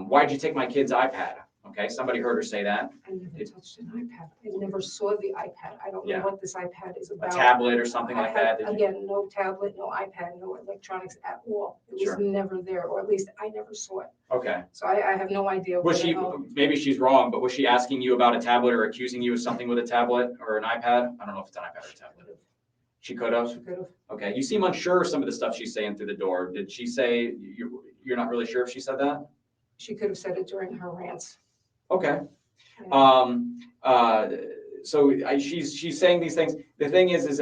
why'd you take my kid's iPad? Okay, somebody heard her say that. I never touched an iPad. I never saw the iPad. I don't know what this iPad is A about. tablet or something like that. Again, no tablet, no iPad, no electronics at all. It was never there, or at least I never saw it. Okay. So I have no idea. Was she, maybe she's wrong, but was she asking you about a tablet or accusing you of something with a tablet or an iPad? I don't know if it's an iPad or a tablet. She could have? She could have. Okay, you seem unsure of some of the stuff she's saying through the door. Did she say, you're not really sure if she said that? She could have said it during her rants. Okay. Yeah. So she's saying these things. The thing is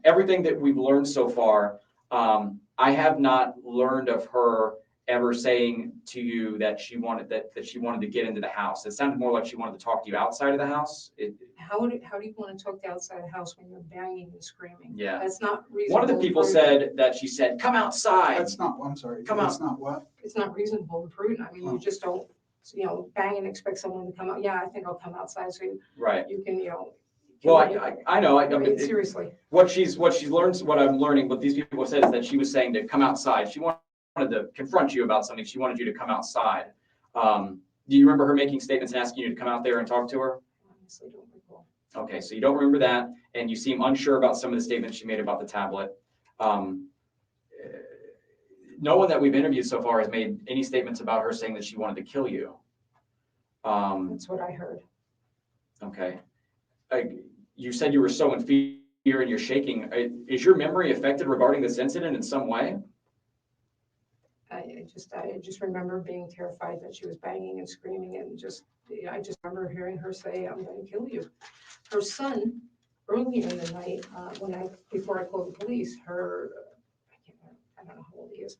everything that we've learned so far, I have not learned of her ever saying to you that she wanted to get into the house. It sounded more like she wanted to talk to you outside of the house. How do you want to talk to outside the house when you're banging and screaming? Yeah. That's not reasonable. One of the people said that she said, "Come outside." That's not, I'm sorry. Come That's not what? It's not reasonable and prudent. I mean, you just don't, bang and expect someone to come out. Yeah, I think I'll come outside so Right. you can, Well, I know. I mean, seriously. What she's learned, what I'm learning, what these people said is that she was saying to come outside. She wanted to confront you about something. She wanted you to come outside. Do you remember her making statements and asking you to come out there and talk to her? Honestly, don't recall. Okay, so you don't remember that, and you seem unsure about some of the statements she made about the tablet. No one that we've interviewed so far has made any statements about her saying that she wanted to kill you. That's what I heard. Okay. You said you were so in fear and you're shaking. Is your memory affected regarding this incident in some way? I I just remember being terrified that she was banging and screaming and I just remember hearing her say, "I'm going to kill you." Her son, earlier in the night, before I called the police, I don't know how old he is,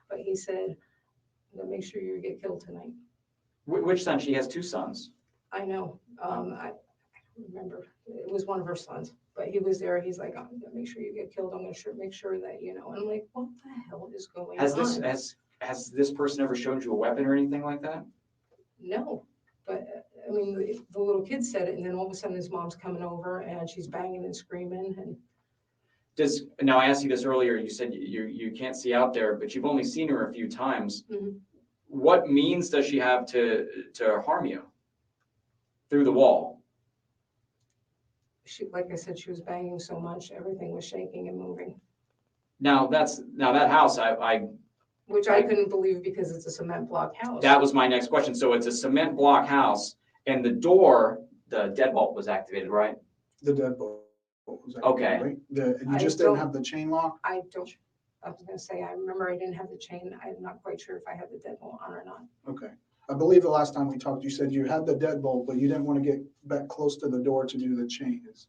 but he said, "I'm going to make sure you get killed tonight." Which son? She has two sons. I know. I don't remember. It was one of her sons, but he was there. He's like, "I'm gonna make sure you get killed. I'm gonna make sure that you know." And I'm like, "What the hell is going on?" Has this person ever shown you a weapon or anything like that? No, but I mean, the little kid said it, and then all of a sudden his mom's coming over and she's banging and screaming. And Now I asked you this earlier. You said you can't see out there, but you've only seen her a few times. Mhm. What means does she have to harm you through the wall? she, like I said, she was banging so much, everything was shaking and moving, Now that house, which I couldn't believe because it's a cement block house. that was my next question. So it's a cement block house, and the door, the deadbolt was activated, right? The deadbolt was activated, Okay. right? And you I just didn't don't- have the chain lock? I was gonna say, I remember I didn't have the chain. I'm not quite sure if I had the deadbolt on or not. Okay. I believe the last time we talked, you said you had the deadbolt, but you didn't want to get back close to the door to do the chain, is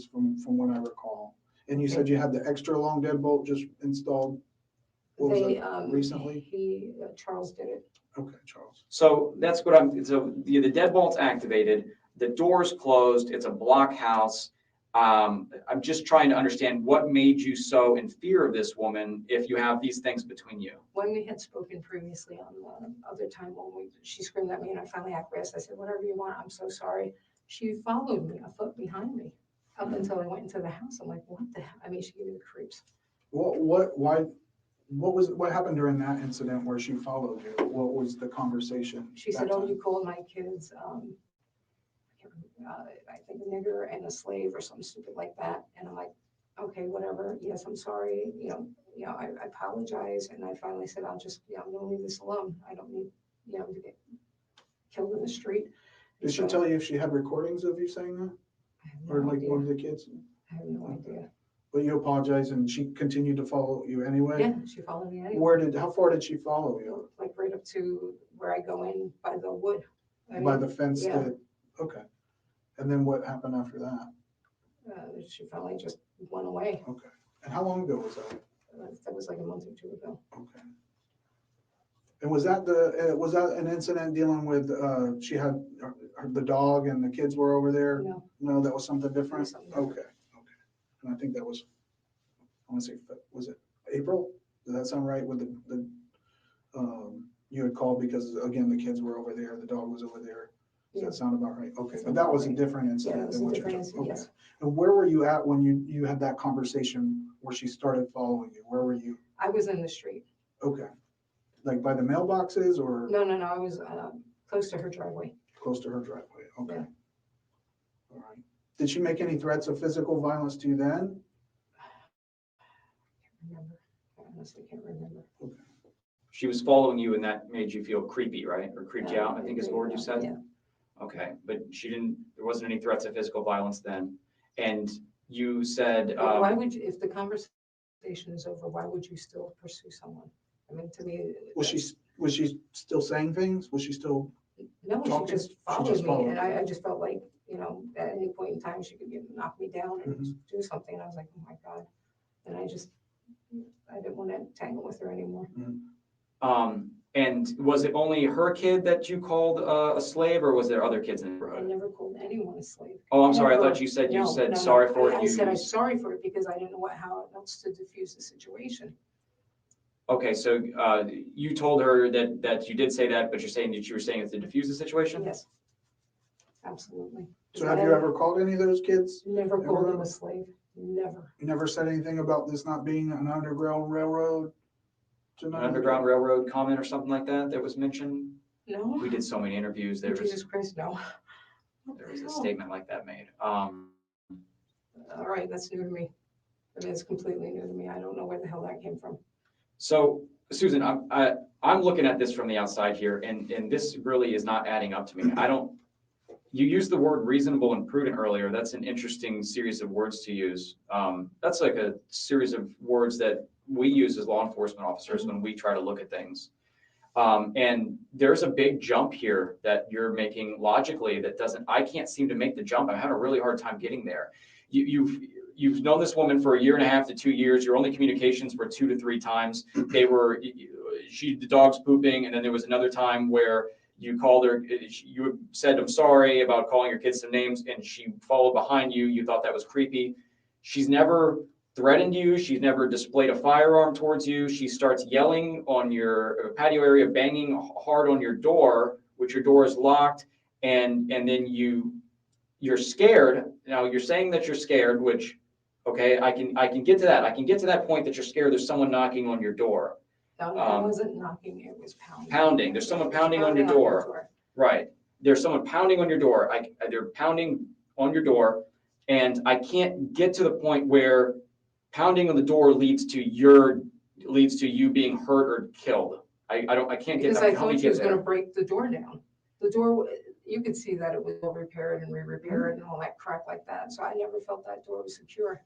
from what I recall. And you said you had the extra long deadbolt just installed, what was it, recently? Charles did it. Okay, Charles. So that's what the deadbolt's activated, the door's closed, it's a block house. I'm just trying to understand what made you so in fear of this woman if you have these things between you. When we had spoken previously on the other time she screamed at me and I finally acquiesced. I said, "Whatever you want, I'm so sorry." She followed me a foot behind me up until I went into the house. I'm like, what the hell? I mean, she gave me the creeps. What happened during that incident where she followed you? What was the conversation? She said, "Oh, you called my kids, I think a nigger and a slave or something stupid like that." And I'm like, "Okay, whatever. Yes, I'm sorry. I apologize." And I finally said, "I'm gonna leave this alone. I don't need, to get killed in the street." Did she tell you if she had recordings of you saying that? I have Or no like idea. one of the kids? I have no idea. But you apologized and she continued to follow you anyway? Yeah, she followed me anyway. How far did she follow you? Like right up to where I go in by the wood. By the fence yeah. okay. And then what happened after that? She finally just went away. Okay. And how long ago was that? That was like a month or two ago. Okay. And was that an incident dealing with, she had the dog and the kids were over there? No. No, that was something different? Something different. Okay. And I think that was, I want to say, was it April? Does that sound right with you had called because again, the kids were over there, the dog was over there. Does that sound about right? Okay, but that was a different incident. Yeah, it was than a what you're different talking- incident, yes. And where were you at when you had that conversation where she started following you? Where were you? I was in the street. Okay. Like by the mailboxes or No, I was close to her driveway. close to her driveway? Okay. Yeah. All right. Did she make any threats of physical violence to you then? I can't remember. I honestly can't remember. Okay. She was following you and that made you feel creepy, right? Or creeped you out, I think is the word you said? Yeah. Okay, but there wasn't any threats of physical violence then. And you said, Why would you, if the conversation is over, why would you still pursue someone? I mean, to me. Was she still saying things? Was she still? No, talking? she just She followed just me, followed and you. I just felt like, at any point in time, she could knock me down and Mhm. do something, and I was like, oh my God. And I didn't want to tangle with her anymore. and was it only her kid that you called a slave, or was there other kids in the I neighborhood? never called anyone a slave. Oh, I'm sorry, I Never. thought you said No, sorry for it. I said I'm sorry for it because I didn't know how else to diffuse the situation. Okay, so you told her that you did say that, but you're saying that you were saying it to diffuse the situation? Yes, absolutely. So have you ever called any of those kids? Never called them Ever? a slave, never. You never said anything about this not being an underground railroad? An Underground Railroad comment or something like that was mentioned? No. We did so many interviews. Jesus Christ, no. What There the was a hell? statement like that made. All right, that's new to me. That is completely new to me. I don't know where the hell that came from. So Susan, I'm looking at this from the outside here, and this really is not adding up to me. You used the word reasonable and prudent earlier. That's an interesting series of words to use. That's like a series of words that we use as law enforcement officers when we try to look at things. And there's a big jump here that you're making logically that I can't seem to make the jump. I'm having a really hard time getting there. You've known this woman for 1.5 to 2 years. Your only communications were 2 to 3 times. The dog's pooping, and then there was another time where you called her, you said, I'm sorry about calling your kids some names, and she followed behind you. You thought that was creepy. She's never threatened you. She's never displayed a firearm towards you. She starts yelling on your patio area, banging hard on your door, which your door is locked, and then you're scared. Now you're saying that you're scared, which, okay, I can get to that. I can get to that point that you're scared. There's someone knocking on your door. No, it wasn't knocking, it was pounding. Pounding. There's someone pounding on your door. Right. There's someone pounding on your door. They're pounding on your door, and I can't get to the point where pounding on the door leads to you being hurt or killed. I can't get. Because I thought she was going to break the door down. The door, you could see that it was all repaired and re-repaired and all that crap like that. So I never felt that door was secure.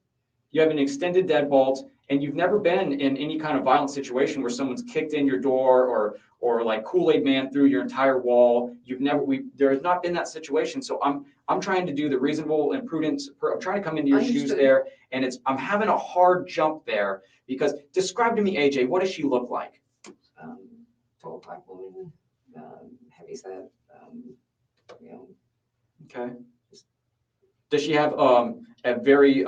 You have an extended deadbolt, and you've never been in any kind of violent situation where someone's kicked in your door or like Kool-Aid Man through your entire wall. There has not been that situation. So I'm trying to do the reasonable and prudent. I'm trying to come into your shoes there, and I'm having a hard jump there because describe to me, AJ, what does she look like? Tall, black woman, heavy set, Okay. Does she have a very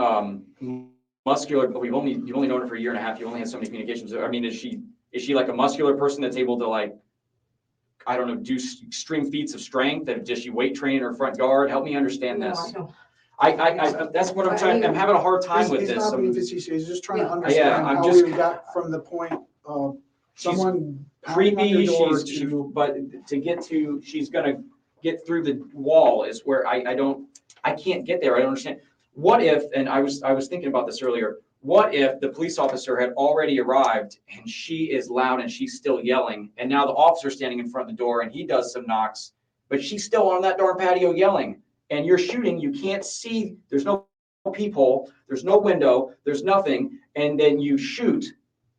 muscular? You've only known her for 1.5 years. You only had so many communications. I mean, is she like a muscular person that's able to, like, I don't know, do extreme feats of strength? Does she weight train in her front yard? Help me understand this. No, I don't. That's what I'm trying. I'm having a hard time with this. He's not being facetious. He's just trying to understand how we got from the point of someone creepy. to She's gonna get through the wall is where I can't get there. I don't understand. What if, and I was thinking about this earlier, what if the police officer had already arrived and she is loud and she's still yelling, and now the officer's standing in front of the door and he does some knocks, but she's still on that darn patio yelling, and you're shooting, you can't see, there's no peephole, there's no window, there's nothing, and then you shoot,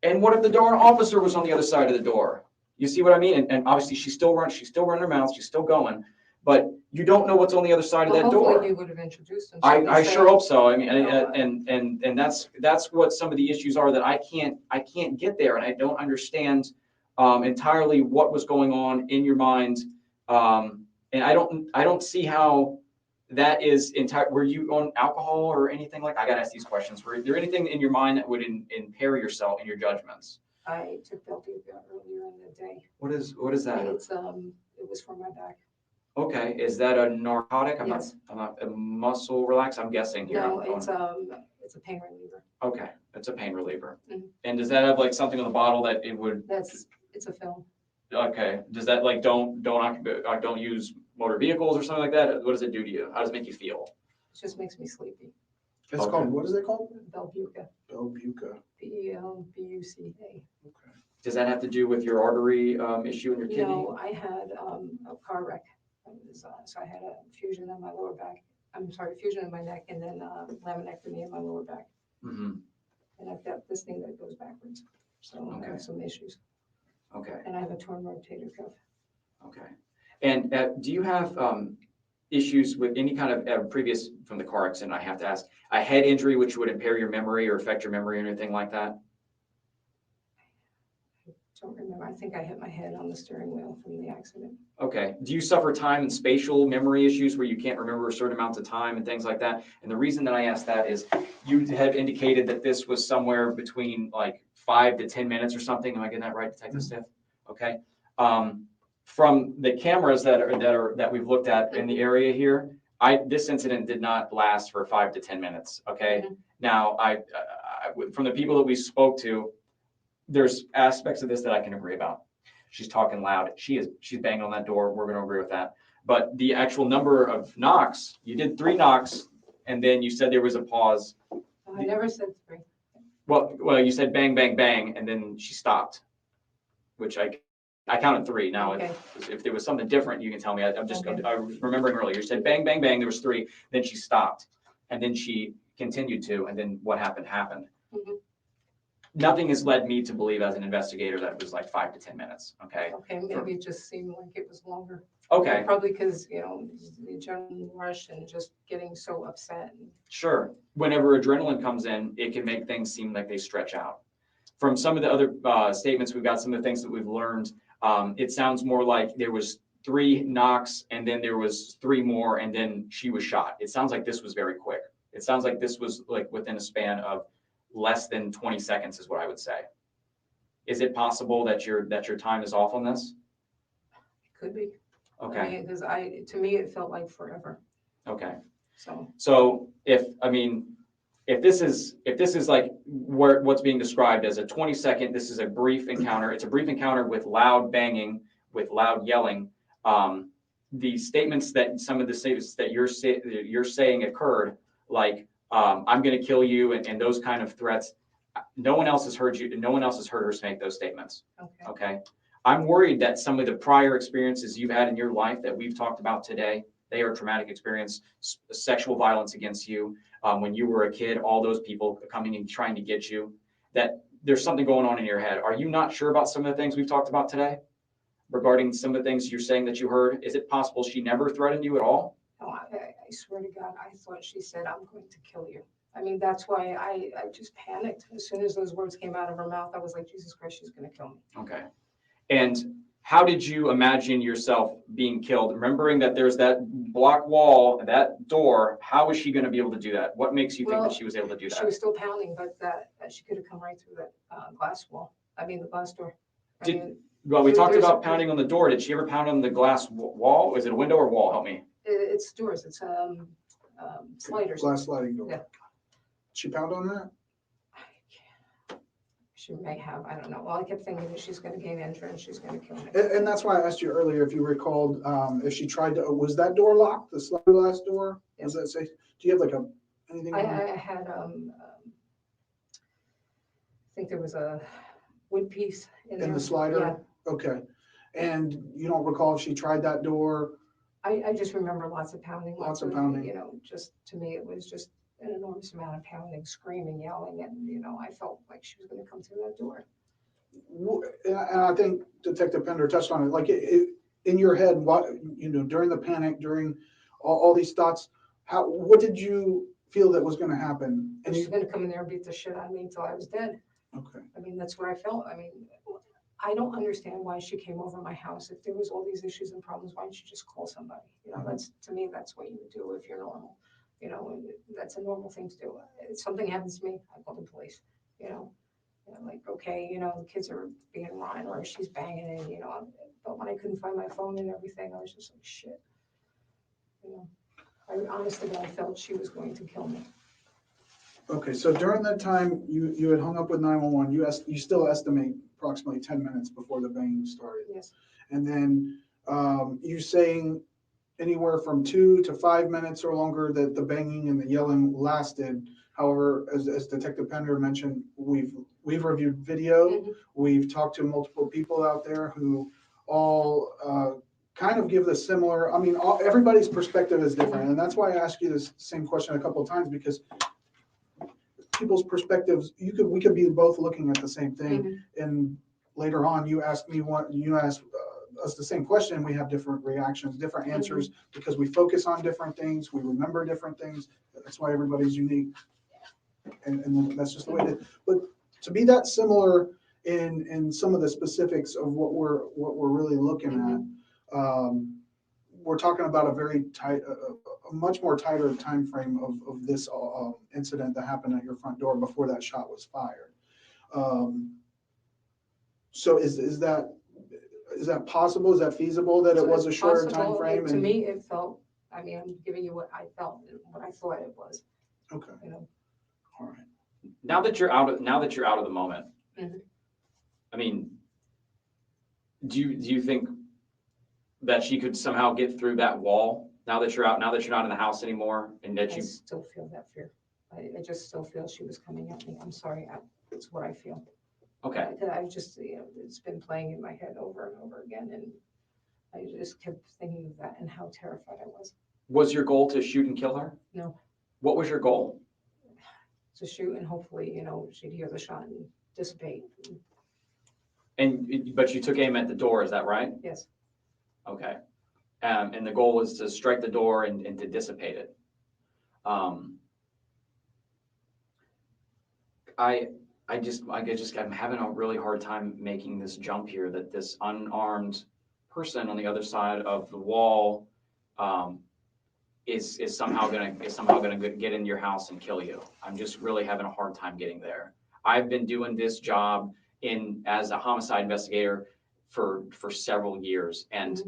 and what if the darn officer was on the other side of the door? You see what I mean? And obviously she's still running her mouth, she's still going, but you don't know what's on the other side of that door. Hopefully you would have introduced him. I sure hope so. I mean, and that's what some of the issues are, that I can't get there, and I don't understand entirely what was going on in your mind, and I don't see how that is entire. Were you on alcohol or anything like? I gotta ask these questions. Were there anything in your mind that would impair yourself in your judgments? I took Belbuca earlier in the day. What is that? It was for my back. Okay, is that a narcotic? Yes. I'm not a muscle relax. I'm guessing here. No, it's a pain reliever. Okay, it's a pain reliever. Mm-hmm. And does that have like something on the bottle that it would? It's a film. Okay, does that like don't use motor vehicles or something like that? What does it do to you? How does it make you feel? It just makes me sleepy. It's called, what is it called? Belbuca. Belbuca. BELBUCA. Okay. Does that have to do with your artery issue in your kidney? No, I had a car wreck. So I had a fusion in my lower back. I'm sorry, fusion in my neck, and then laminectomy in my lower back. Mm-hmm. And I've got this thing that goes backwards. So I have some issues. Okay. And I have a torn rotator cuff. Okay. And do you have issues with any kind of previous, from the car accident, I have to ask, a head injury which would impair your memory or affect your memory or anything like that? Don't remember. I think I hit my head on the steering wheel from the accident. Okay. Do you suffer time and spatial memory issues where you can't remember a certain amounts of time and things like that? And the reason that I asked that is you have indicated that this was somewhere between like 5 to 10 minutes or something. Am I getting that right, Detective Stiff? Okay. From the cameras that we've looked at in the area here, this incident did not last for 5 to 10 minutes. Okay. Mm-hmm. Now, from the people that we spoke to, there's aspects of this that I can agree about. She's talking loud. She's banging on that door. We're going to agree with that. But the actual number of knocks, you did 3 knocks, and then you said there was a pause. I never said 3. Well, you said bang, bang, bang, and then she stopped, which I counted 3. Now, okay. if there was something different, you can tell me. I was remembering earlier. You said bang, bang, bang. There was 3. Then she stopped, and then she continued to, and then what happened. Mm-hmm. nothing has led me to believe as an investigator that it was like 5 to 10 minutes, okay? Okay, maybe it just seemed like it was longer. Okay, Probably because, the adrenaline rush and just getting so upset. sure. Whenever adrenaline comes in, it can make things seem like they stretch out. From some of the other statements, we've got some of the things that we've learned. It sounds more like there was 3 knocks and then there was 3 more and then she was shot. It sounds like this was very quick. It sounds like this was like within a span of less than 20 seconds is what I would say. Is it possible that your time is off on this? It could be. Okay, Because to me, it felt like forever. okay. So, So if this is like what's being described as a 20-second, this is a brief encounter. It's a brief encounter with loud banging, with loud yelling. The statements that some of the statements that you're saying occurred, like I'm going to kill you and those kind of threats. No one else has heard you. No one else has heard her make those statements. okay. Okay. I'm worried that some of the prior experiences you've had in your life that we've talked about today, they are traumatic experience, sexual violence against you. When you were a kid, all those people coming and trying to get you, that there's something going on in your head. Are you not sure about some of the things we've talked about today regarding some of the things you're saying that you heard? Is it possible she never threatened you at all? No, I swear to God, I thought she said, I'm going to kill you. I mean, that's why I just panicked. As soon as those words came out of her mouth, I was like, Jesus Christ, she's going to kill me. Okay. And how did you imagine yourself being killed? Remembering that there's that block wall, that door, how is she going to be able to do that? What makes you think that she was able to do She that? was still pounding, but that she could have come right through that glass wall. I mean, the glass door. Well, we talked there's- about pounding on the door. Did she ever pound on the glass wall? Is it a window or wall? Help me. It's doors. It's sliders. Glass sliding door. Yeah. She pound on that? She may have, I don't know. Well, I kept thinking that she's going to gain entrance, she's going to kill me. And that's why I asked you earlier if you recalled, if she tried to, was that door locked, the sliding glass door? Was that safe? Do you have like anything? I on it? had, I think there was a wood piece in there. In the slider? Yeah. Okay. And you don't recall if she tried that door? I just remember lots of pounding. Lots of pounding. Just to me, it was just an enormous amount of pounding, screaming, yelling, and, I felt like she was going to come through that door. And I think Detective Pender touched on it, like in your head, what, during the panic, during all these thoughts, what did you feel that was going to happen? And she's going to come in there and beat the shit out of me until I was dead. Okay. I mean, that's what I felt. I mean, I don't understand why she came over my house. If there was all these issues and problems, why didn't you just call somebody? That's, to me, that's what you would do if you're normal. And that's a normal thing to do. If something happens to me, I call the police, like, okay, the kids are being run or she's banging in, but when I couldn't find my phone and everything, I was just like, shit. I honestly, I felt she was going to kill me. Okay, so during that time, you had hung up with 911, you still estimate approximately 10 minutes before the banging started. Yes. And then you saying anywhere from 2 to 5 minutes or longer that the banging and the yelling lasted. However, as Detective Pender mentioned, we've reviewed video. Mhm. We've talked to multiple people out there who all kind of give the similar, everybody's perspective is different. And that's why I asked you this same question a couple of times, because people's perspectives, we could be both looking at the same thing. Mhm. And later on, you asked us the same question, we have different reactions, different answers, because we focus on different things, we remember different things. That's why everybody's unique. And that's just the way it is. But to be that similar in some of the specifics of what we're really looking at, we're talking about a very tight, a much more tighter time frame of this incident that happened at your front door before that shot was fired. So is that possible? Is that feasible that it was a shorter time frame? To me, it felt, I'm giving you what I felt, what I thought it was. Okay. All right. Now that you're out of the moment, Mhm. I mean, do you think that she could somehow get through that wall now that you're out, now that you're not in the house anymore, and that I you? still feel that fear. I just still feel she was coming at me. I'm sorry. It's what I feel. Okay. I've just, it's been playing in my head over and over again, and I just kept thinking of that and how terrified I was. Was your goal to shoot and kill her? No. What was your goal? To shoot and hopefully, she'd hear the shot and dissipate. But you took aim at the door, is that right? Yes. Okay. And the goal was to strike the door and to dissipate it. I'm having a really hard time making this jump here that this unarmed person on the other side of the wall is somehow gonna get into your house and kill you. I'm just really having a hard time getting there. I've been doing this job as a homicide investigator for several years, and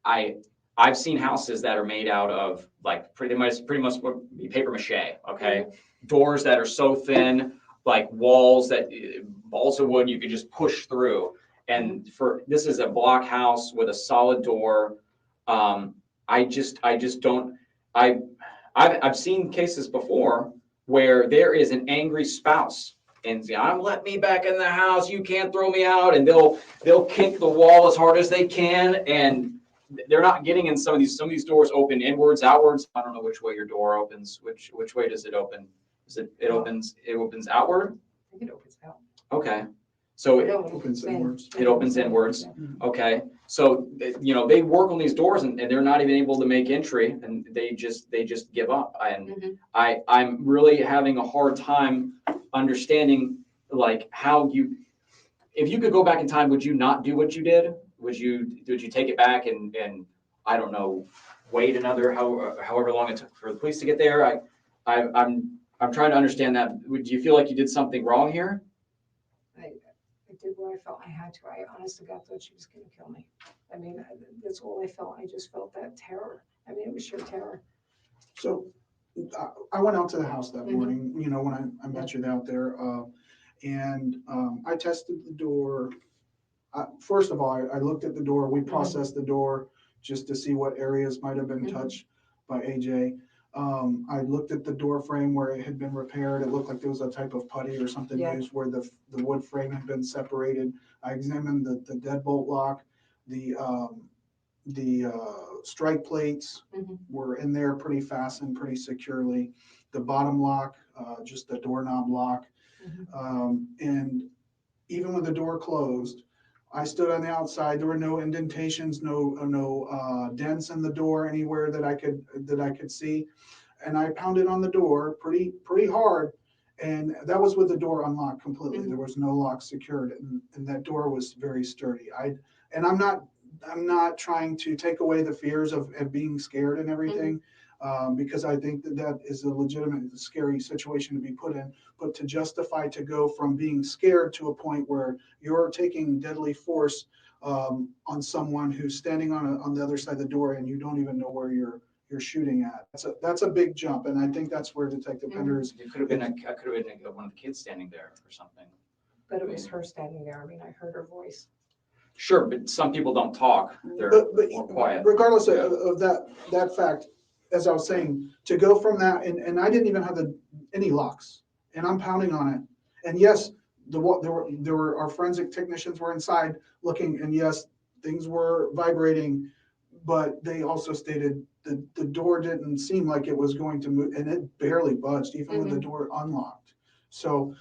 I've seen houses that are made out of like pretty much would be paper mache. Okay, doors that are so thin, like balls of wood you could just push through. And this is a block house with a solid door. I've seen cases before where there is an angry spouse and I'm let me back in the house, you can't throw me out, and they'll kick the wall as hard as they can, and they're not getting in some of these doors open inwards, outwards. I don't know which way your door opens. Which way does it open? It opens outward? I think it opens out. Okay. So It opens inwards. It opens inwards. Okay. So, they work on these doors and they're not even able to make entry, and they just give up. And I'm really having a hard time understanding like how if you could go back in time, would you not do what you did? Would you take it back and I don't know, wait another however long it took for the police to get there? I'm trying to understand that. Do you feel like you did something wrong here? I did what I felt I had to. I honestly God thought she was going to kill me. I mean, that's all I felt. I just felt that terror. I mean, it was sheer terror. So I went out to the house that morning, when I met you out there, and I tested the door. First of all, I looked at the door. We processed the door just to see what areas might have been touched by AJ. I looked at the door frame where it had been repaired. It looked like there was a type of putty or something used where the wood frame had been separated. I examined the deadbolt lock. The strike plates were in there pretty fastened, pretty securely. The bottom lock, just the doorknob lock. And even with the door closed, I stood on the outside. There were no indentations, no dents in the door anywhere that I could see. And I pounded on the door pretty hard, and that was with the door unlocked completely. There was no lock secured, and that door was very sturdy. I'm not trying to take away the fears of being scared and everything, because I think that is a legitimate scary situation to be put in. But to justify to go from being scared to a point where you're taking deadly force on someone who's standing on the other side of the door and you don't even know where you're shooting at. That's a big jump, and I think that's where Detective Penders. It could have been one of the kids standing there or something. But it was her standing there. I mean, I heard her voice. Sure, but some people don't talk. They're more quiet. Regardless of that fact, as I was saying, to go from that, and I didn't even have any locks, and I'm pounding on it. And yes, there were our forensic technicians were inside looking, and yes, things were vibrating, but they also stated the door didn't seem like it was going to move, and it barely budged, even with the door unlocked. So,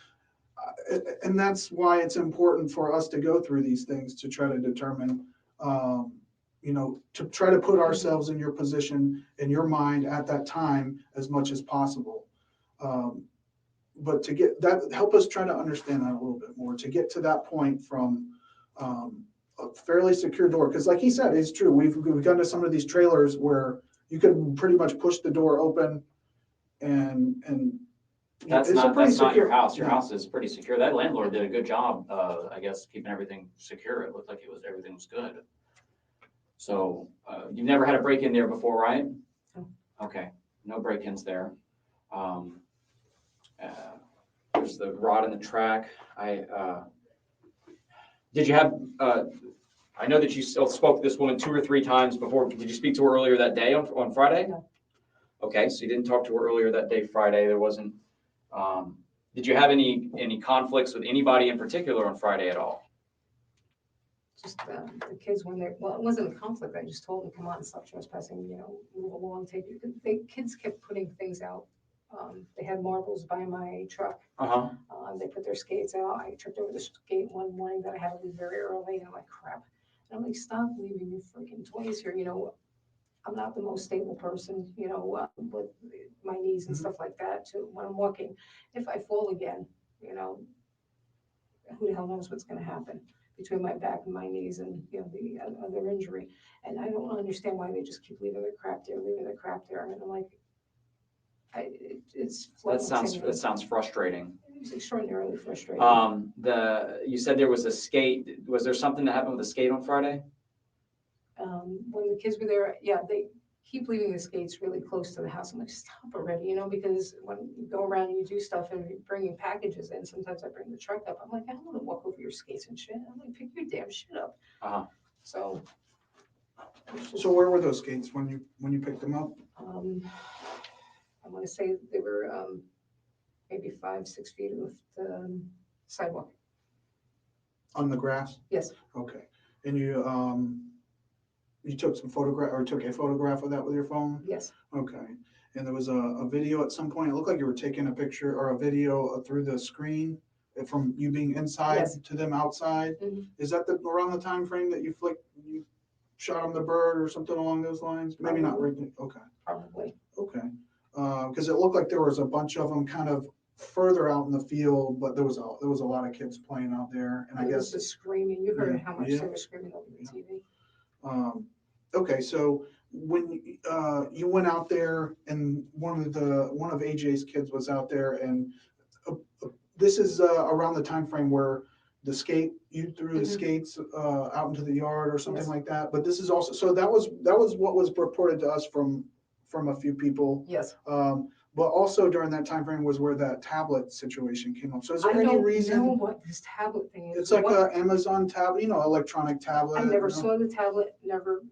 and that's why it's important for us to go through these things to try to determine, to try to put ourselves in your position, in your mind at that time as much as possible. But to get that, help us try to understand that a little bit more, to get to that point from a fairly secure door. Because like he said, it's true. We've gone to some of these trailers where you can pretty much push the door open and that's not your house. Your house is pretty secure. That landlord did a good job, I guess, keeping everything secure. It looked like everything was good. So you've never had a break-in there before, right? No. Okay, no break-ins there. There's the rod in the track. Did you have? I know that you still spoke to this woman 2 or 3 times before. Did you speak to her earlier that day on Friday? No. Okay, so you didn't talk to her earlier that day, Friday. There wasn't. Did you have any conflicts with anybody in particular on Friday at all? Just the kids it wasn't a conflict. I just told them, come on, stop trespassing, move along, kids kept putting things out They had marbles by my truck. Uh-huh. They put their skates out. I tripped over the skate one morning that I had to leave very early, and I'm like, crap. And I'm like, stop leaving your freaking toys here. I'm not the most stable person, with my knees and stuff like that too, when I'm walking. If I fall again, who the hell knows what's gonna happen between my back and my knees and, the other injury. And I don't understand why they just keep leaving their crap there. And I'm like, it's. That sounds frustrating. It's extraordinarily frustrating. You said there was a skate. Was there something that happened with the skate on Friday? When the kids were there, yeah, they keep leaving the skates really close to the house. I'm like, stop already, because when you go around and you do stuff and you're bringing packages in, sometimes I bring the truck up. I'm like, I don't want to walk over your skates and shit. I'm like, pick your damn shit up. Uh-huh. So. So where were those skates when you picked them up? I want to say they were maybe 5-6 feet of the sidewalk. On the grass? Yes. Okay. And you took a photograph of that with your phone? Yes. Okay. And there was a video at some point. It looked like you were taking a picture or a video through the screen from you being inside Yes. to them outside. Mm-hmm. Is that around the time frame that you shot them the bird or something along those lines? Maybe not right. Okay. Probably. Okay. Because it looked like there was a bunch of them kind of further out in the field, but there was a lot of kids playing out there, and I guess the screaming. You heard Yeah, how much yeah. they were screaming over the TV. Okay, so when you went out there, and one of AJ's kids was out there, and this is around the time frame where you threw the skates out into the yard or something Yes. like that. But this is also, so that was what was reported to us from a few people. Yes. But also during that time frame was where that tablet situation came up. So is there I any don't reason? know what this tablet thing is. It's like an Amazon tablet, electronic tablet. I never saw the tablet. Never.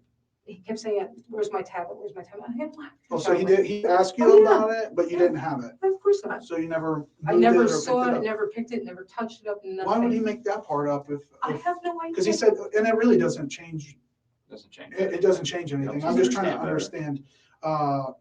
He kept saying, "Where's my tablet? Where's my tablet?" I had Oh, so he asked you about it, but you didn't have it. Of course not. So you never. I moved never it or saw picked it, up? never picked it, never touched it up, nothing. Why would he make that part up if I have no idea. because he said, and it really doesn't change. Doesn't change. It doesn't change anything. Helps I'm just trying to understand understand.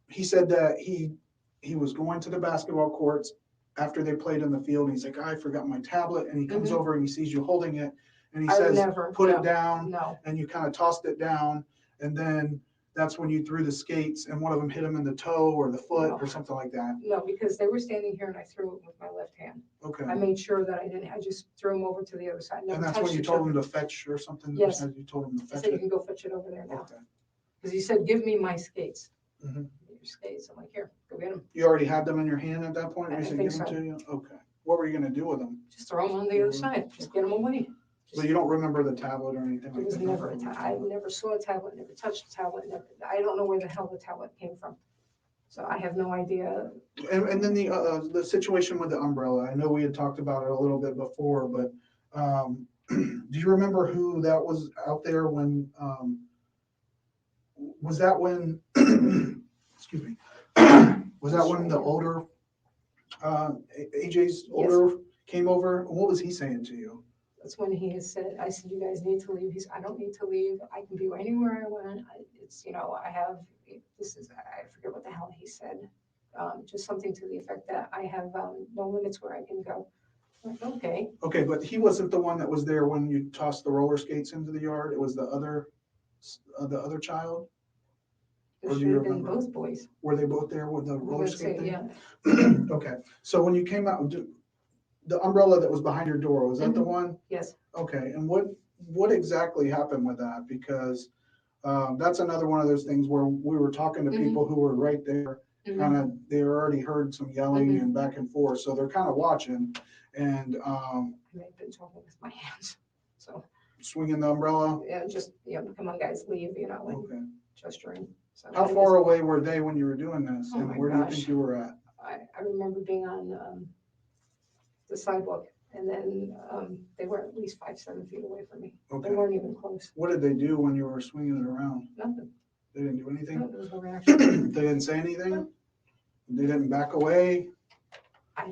He said that he was going to the basketball courts after they played in the field. And he's like, I forgot my tablet. And he comes over and he sees you holding it. And he says, put it down. No. And you kind of tossed it down. And then that's when you threw the skates and one of them hit him in the toe or the foot or something like that. No, because they were standing here and I threw it with my left hand. Okay. I made sure that I just threw them over to the other side. And that's when you told him to fetch or something? Yes. You told him to I fetch said, you it? can go fetch it over there now. Okay. Because he said, give me my skates. Mm-hmm. Your skates. I'm like, here, go get them. You already had them in your hand at that point? I He said, think give them so. to you? Okay. What were you gonna do with them? Just throw them on the other side. Just get them away. So you don't remember the tablet or anything There like was that? never I never saw a tablet, never touched a tablet, I don't know where the hell the tablet came from. So I have no idea. And then the situation with the umbrella, I know we had talked about it a little bit before, but do you remember who that was out there when, was that when, excuse me, was that when the older, AJ's older came over? What was he saying to you? That's when he has said, I said, you guys need to leave. I don't need to leave. I can be anywhere I want. I have, I forget what the hell he said. Just something to the effect that I have no limits where I can go. I'm like, okay. Okay, but he wasn't the one that was there when you tossed the roller skates into the yard. It was the other child? It Or do should you have been remember? both boys. Were they both there with the roller Let's say, skate thing? yeah. Okay, so when you came out, the umbrella that was behind your door, was that the Mhm. one? Yes. Okay, and what exactly happened with that? Because that's another one of those things where we were talking to Mhm. people who were right there, kind of, they already heard some yelling and back and forth, so they're kind of watching and I may have been talking with my hands. So, swinging the umbrella. yeah, just, come on, guys, leave, and Okay. gesturing. So How it far was- away were they when you were doing this? Oh And my where do you gosh. think you were at? I remember being on the sidewalk, and then they were at least 5-7 feet away from me. They Okay. weren't even close. What did they do when you were swinging it around? Nothing. They didn't do anything? No, there was no reaction. They didn't say anything? They didn't back away? I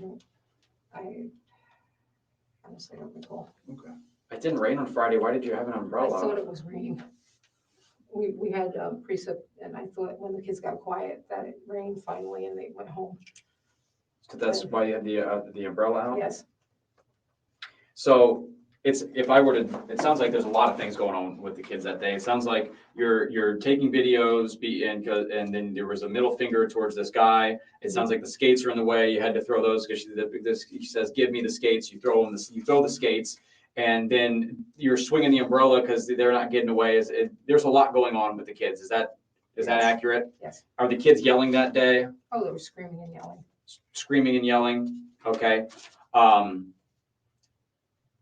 honestly don't recall. Okay. It didn't rain on Friday. Why did you have an I umbrella? thought it was raining. We had precip, and I thought when the kids got quiet that it rained finally and they went home. So that's why you had the umbrella out? Yes, So it sounds like there's a lot of things going on with the kids that day. It sounds like you're taking videos and then there was a middle finger towards this guy. It sounds like the skates are in the way. You had to throw those because she says, give me the skates. You throw the skates, and then you're swinging the umbrella because they're not getting away. There's a lot going on with the kids. Is that Yes. accurate? yes. Are the kids yelling that day? Oh, they were screaming and yelling. Screaming and yelling? Okay.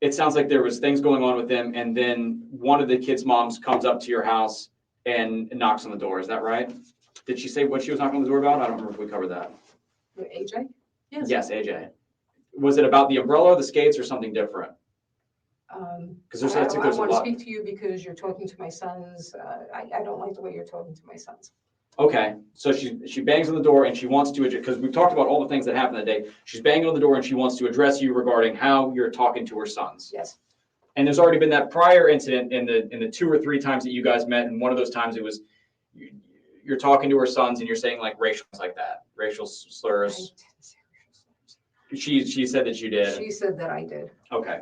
It sounds like there was things going on with them, and then one of the kids' moms comes up to your house and knocks on the door. Is that right? Did she say what she was knocking on the door about? I don't remember if we covered that. With AJ? Yes. Yes, AJ. Was it about the umbrella, the skates, or something different? Because I there's a want to lot. speak to you because you're talking to my sons. I don't like the way you're talking to my sons. Okay, so she bangs on the door and she wants to, because we've talked about all the things that happened that day. She's banging on the door and she wants to address you regarding how you're talking to her sons. Yes. And there's already been that prior incident in the 2 or 3 times that you guys met, and one of those times it was you're talking to her sons and you're saying like racial things like that, racial I slurs. didn't say racial slurs. She said that you did. She said that I did. Okay.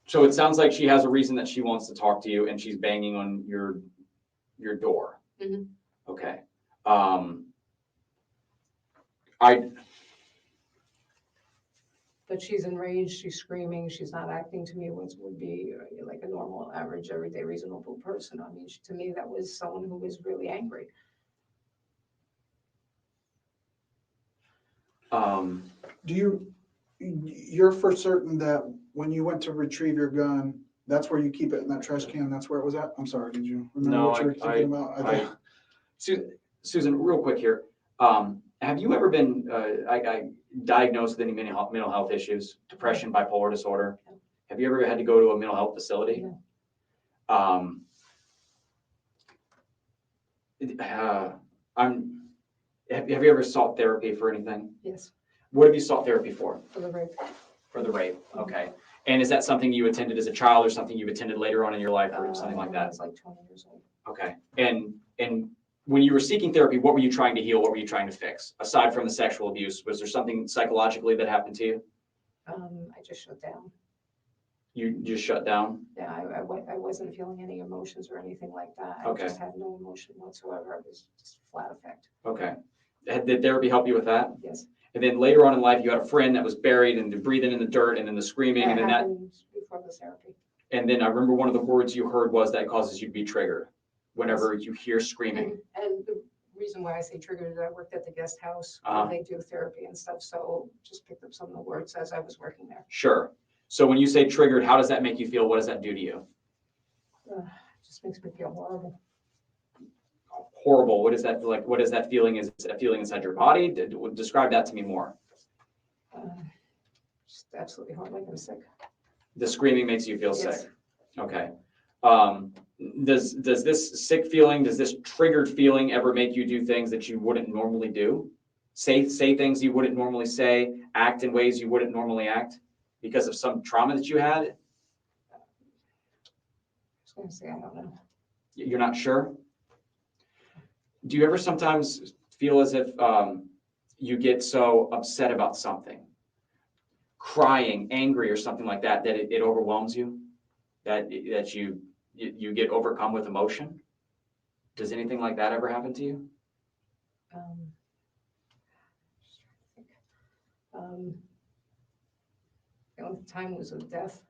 So it sounds like she has a reason that she wants to talk to you, and she's banging on your door. Mhm. Okay. But she's enraged, she's screaming, she's not acting to me what would be like a normal, average, everyday, reasonable person. I mean, to me, that was someone who was really angry. You're for certain that when you went to retrieve your gun, that's where you keep it in that trash can, that's where it was at? I'm sorry, did you remember No, what you were thinking about? Susan, real quick here. Have you ever been diagnosed with any mental health issues, depression, bipolar disorder? No. Have you ever had to go to a mental health facility? No. Have you ever sought therapy for anything? Yes, What have you sought therapy for? for the rape. For the rape, okay. And is that something you attended as a child or something you've attended later on in your life or something like I that? was like 20 years old. Okay. And when you were seeking therapy, what were you trying to heal? What were you trying to fix? Aside from the sexual abuse, was there something psychologically that happened to you? I just shut down. You just shut down? Yeah, I wasn't feeling any emotions or anything like that. Okay. I just had no emotion whatsoever. It was just flat effect. Okay. Did therapy help you with that? Yes. And then later on in life, you had a friend that was buried and the breathing in the dirt and then the screaming and then that. happened before the therapy. And then I remember one of the words you heard was that causes you to be triggered whenever you hear screaming. And the reason why I say triggered is I worked at the guest house Uh-huh. where they do therapy and stuff, so just picked up some of the words as I was working there. Sure. So when you say triggered, how does that make you feel? What does that do to you? It just makes me feel horrible. Horrible. What is that like? What is that feeling? Is it a feeling inside your body? Describe that to me more. Just absolutely horrible, like I'm sick. The screaming makes you feel Yes. sick. Okay. Does this sick feeling, does this triggered feeling ever make you do things that you wouldn't normally do? Say things you wouldn't normally say, act in ways you wouldn't normally act because of some trauma that you had? I was gonna say, I don't know. You're not sure? Do you ever sometimes feel as if you get so upset about something, crying, angry, or something like that, that it overwhelms you, that you get overcome with emotion? Does anything like that ever happen to you? Just trying to think. The only time was of death,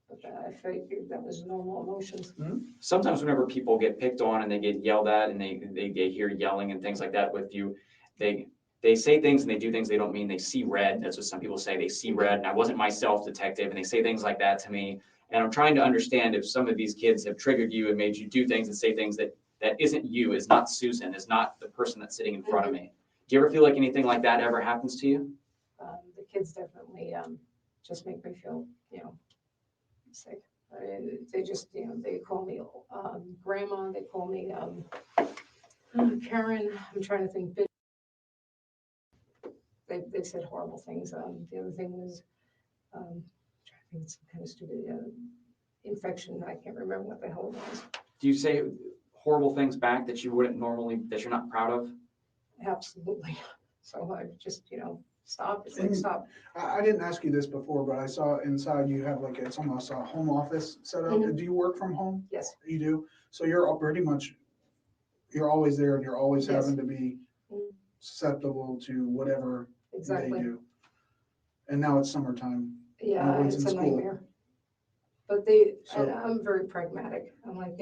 but I figured that was normal emotions. Sometimes whenever people get picked on and they get yelled at and they hear yelling and things like that with you, they say things and they do things they don't mean. They see red. That's what some people say. They see red. And I wasn't myself, detective. And they say things like that to me. And I'm trying to understand if some of these kids have triggered you and made you do things and say things that isn't you, is not Susan, is not the person that's sitting in front of me. Do you ever feel like anything like that ever happens to you? The kids definitely just make me feel, sick. They just, they call me grandma. They call me Karen. I'm trying to think. They've said horrible things. The other thing was, I'm trying to think, some kind of stupid infection. I can't remember what the hell it was. Do you say horrible things back that you wouldn't normally, that you're not proud of? Absolutely. So I just, stop, it's like, stop. I didn't ask you this before, but I saw inside you have like, it's almost a home office set up. Mhm. Do you work from home? Yes. You do? So you're all pretty much, you're always there and you're always Yes. having to be Mhm. susceptible to whatever they Exactly. do. And now it's summertime. Yeah, Everyone's it's in a school. nightmare. But So- and I'm very pragmatic. I'm like,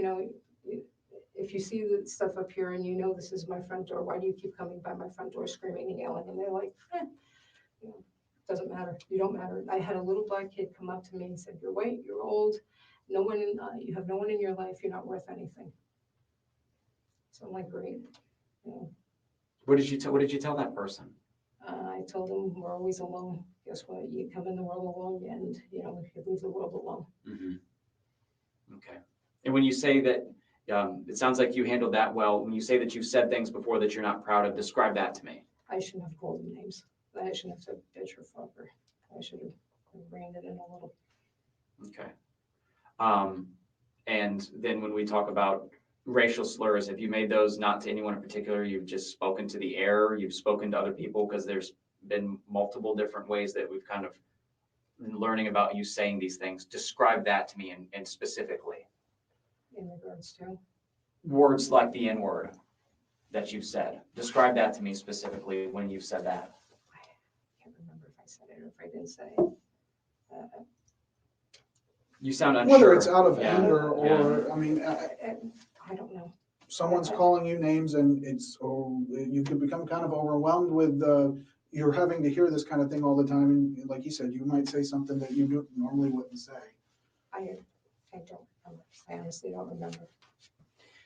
if you see the stuff up here and this is my front door, why do you keep coming by my front door screaming and yelling? And they're like, doesn't matter. You don't matter. I had a little black kid come up to me and said, "You're white, you're old, you have no one in your life, you're not worth anything." So I'm like, great. What did you tell that person? I told him we're always alone. Guess what? You come in the world alone and, you leave the world alone. Mm-hmm. Okay. And when you say that, it sounds like you handled that well. When you say that you've said things before that you're not proud of, describe that to me. I shouldn't have called them names. I shouldn't have said bitch or fucker. I should have reined it in a little. Okay. And then when we talk about racial slurs, have you made those not to anyone in particular? You've just spoken to the air, you've spoken to other people, because there's been multiple different ways that we've kind of been learning about you saying these things. Describe that to me and specifically. In regards to? Words like the N-word that you've said. Describe that to me specifically when you've said that. I can't remember if I said it or if I didn't say it. You sound unsure. Whether it's out of Yeah, anger or, yeah. I mean, I don't know. someone's calling you names and you can become kind of overwhelmed with, you're having to hear this kind of thing all the time. And like you said, you might say something that you normally wouldn't say. I don't remember. I honestly don't remember.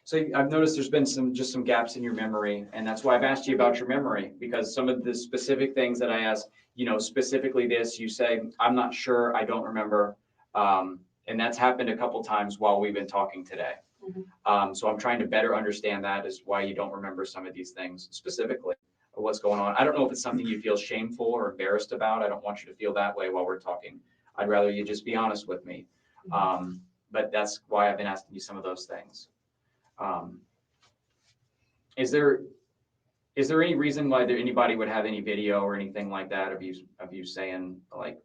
So I've noticed there's been some gaps in your memory, and that's why I've asked you about your memory, because some of the specific things that I ask, specifically this, you say, I'm not sure, I don't remember. And that's happened a couple times while we've been talking today. Mhm. So I'm trying to better understand that is why you don't remember some of these things specifically, or what's going on. I don't know if it's something you feel shameful or embarrassed about. I don't want you to feel that way while we're talking. I'd rather you just be honest with me. But that's why I've been asking you some of those things. Is there any reason why anybody would have any video or anything like that of you saying like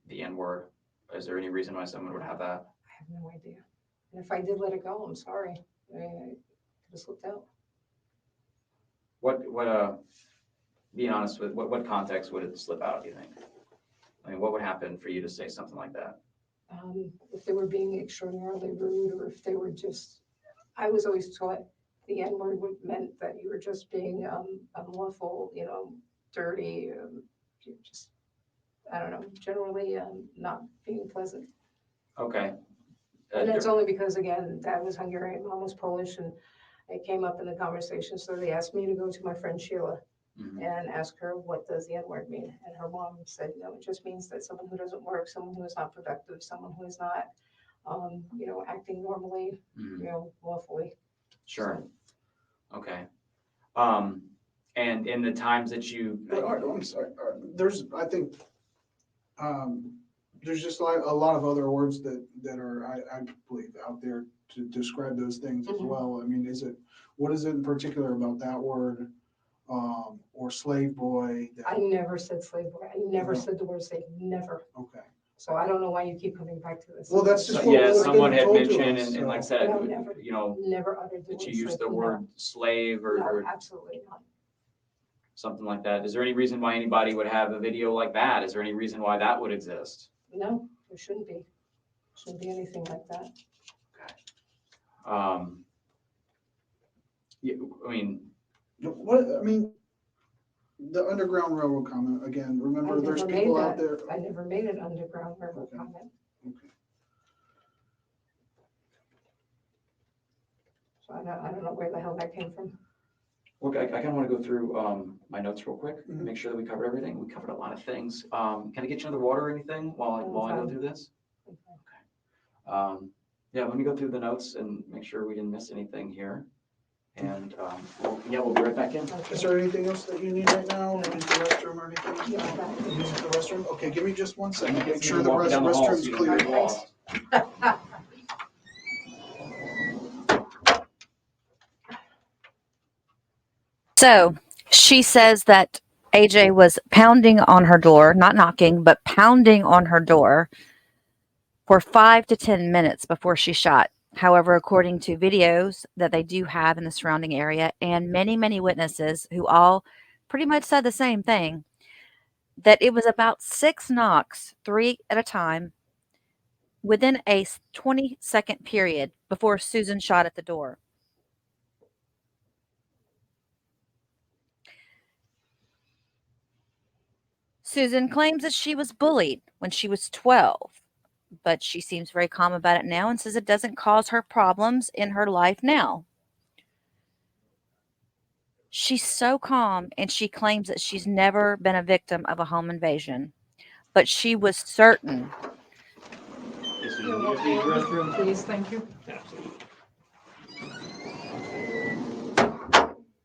the N-word? Is there any reason why someone would have that? I have no idea. And if I did let it go, I'm sorry. I could have slipped out. Being honest with, what context would it slip out, do you think? I mean, what would happen for you to say something like that? If they were being extraordinarily rude, or if they were just, I was always taught the N-word meant that you were just being unlawful, dirty, just, I don't know, generally not being pleasant. Okay. And that's only because, again, Dad was Hungarian, Mom was Polish, and it came up in the conversation. So they asked me to go to my friend Sheila and ask her, what does the N-word mean? And her mom said, it just means that someone who doesn't work, someone who is not productive, someone who is not, acting normally, lawfully. Sure. Okay. And in the times that you, I'm sorry. I think, there's just like a lot of other words that are, I believe, out there to describe those things as well. I mean, what is it in particular about that word, or slave boy? I never said slave boy. I never said the word slave, never. Okay. So I don't know why you keep coming back to this. Well, that's just yeah, what's someone been had told to mentioned, us, and like I so. said, No, never. Never uttered the word that you used slave, the word slave no, or absolutely not. something like that. Is there any reason why anybody would have a video like that? Is there any reason why that would exist? No, there shouldn't be. Shouldn't be anything like that. Yeah, I mean, the Underground Railroad comment, again, remember, there's people out there. I never made an Underground Railroad comment. Okay. So I don't know where the hell that came from. Well, I kind of want to go through my notes real quick, Mhm. make sure that we covered everything. We covered a lot of things. Can I get you another water or anything while I go through this? Okay. Yeah, let me go through the notes and make sure we didn't miss anything here. And we'll be right back in. Is there anything else that you need right now? Use the restroom or anything? Yeah. Use the restroom? Okay, give me just one second. Make sure You're the walking down the hall, so restroom's you don't clear. get lost. So she says that AJ was pounding on her door, not knocking, but pounding on her door for 5 to 10 minutes before she shot. However, according to videos that they do have in the surrounding area and many, many witnesses who all pretty much said the same thing, that it was about 6 knocks, 3 at a time, within a 20-second period before Susan shot at the door. Susan claims that she was bullied when she was 12, but she seems very calm about it now and says it doesn't cause her problems in her life now. She's so calm, and she claims that she's never been a victim of a home invasion, but she was certain. You're welcome to the restroom, please, thank you.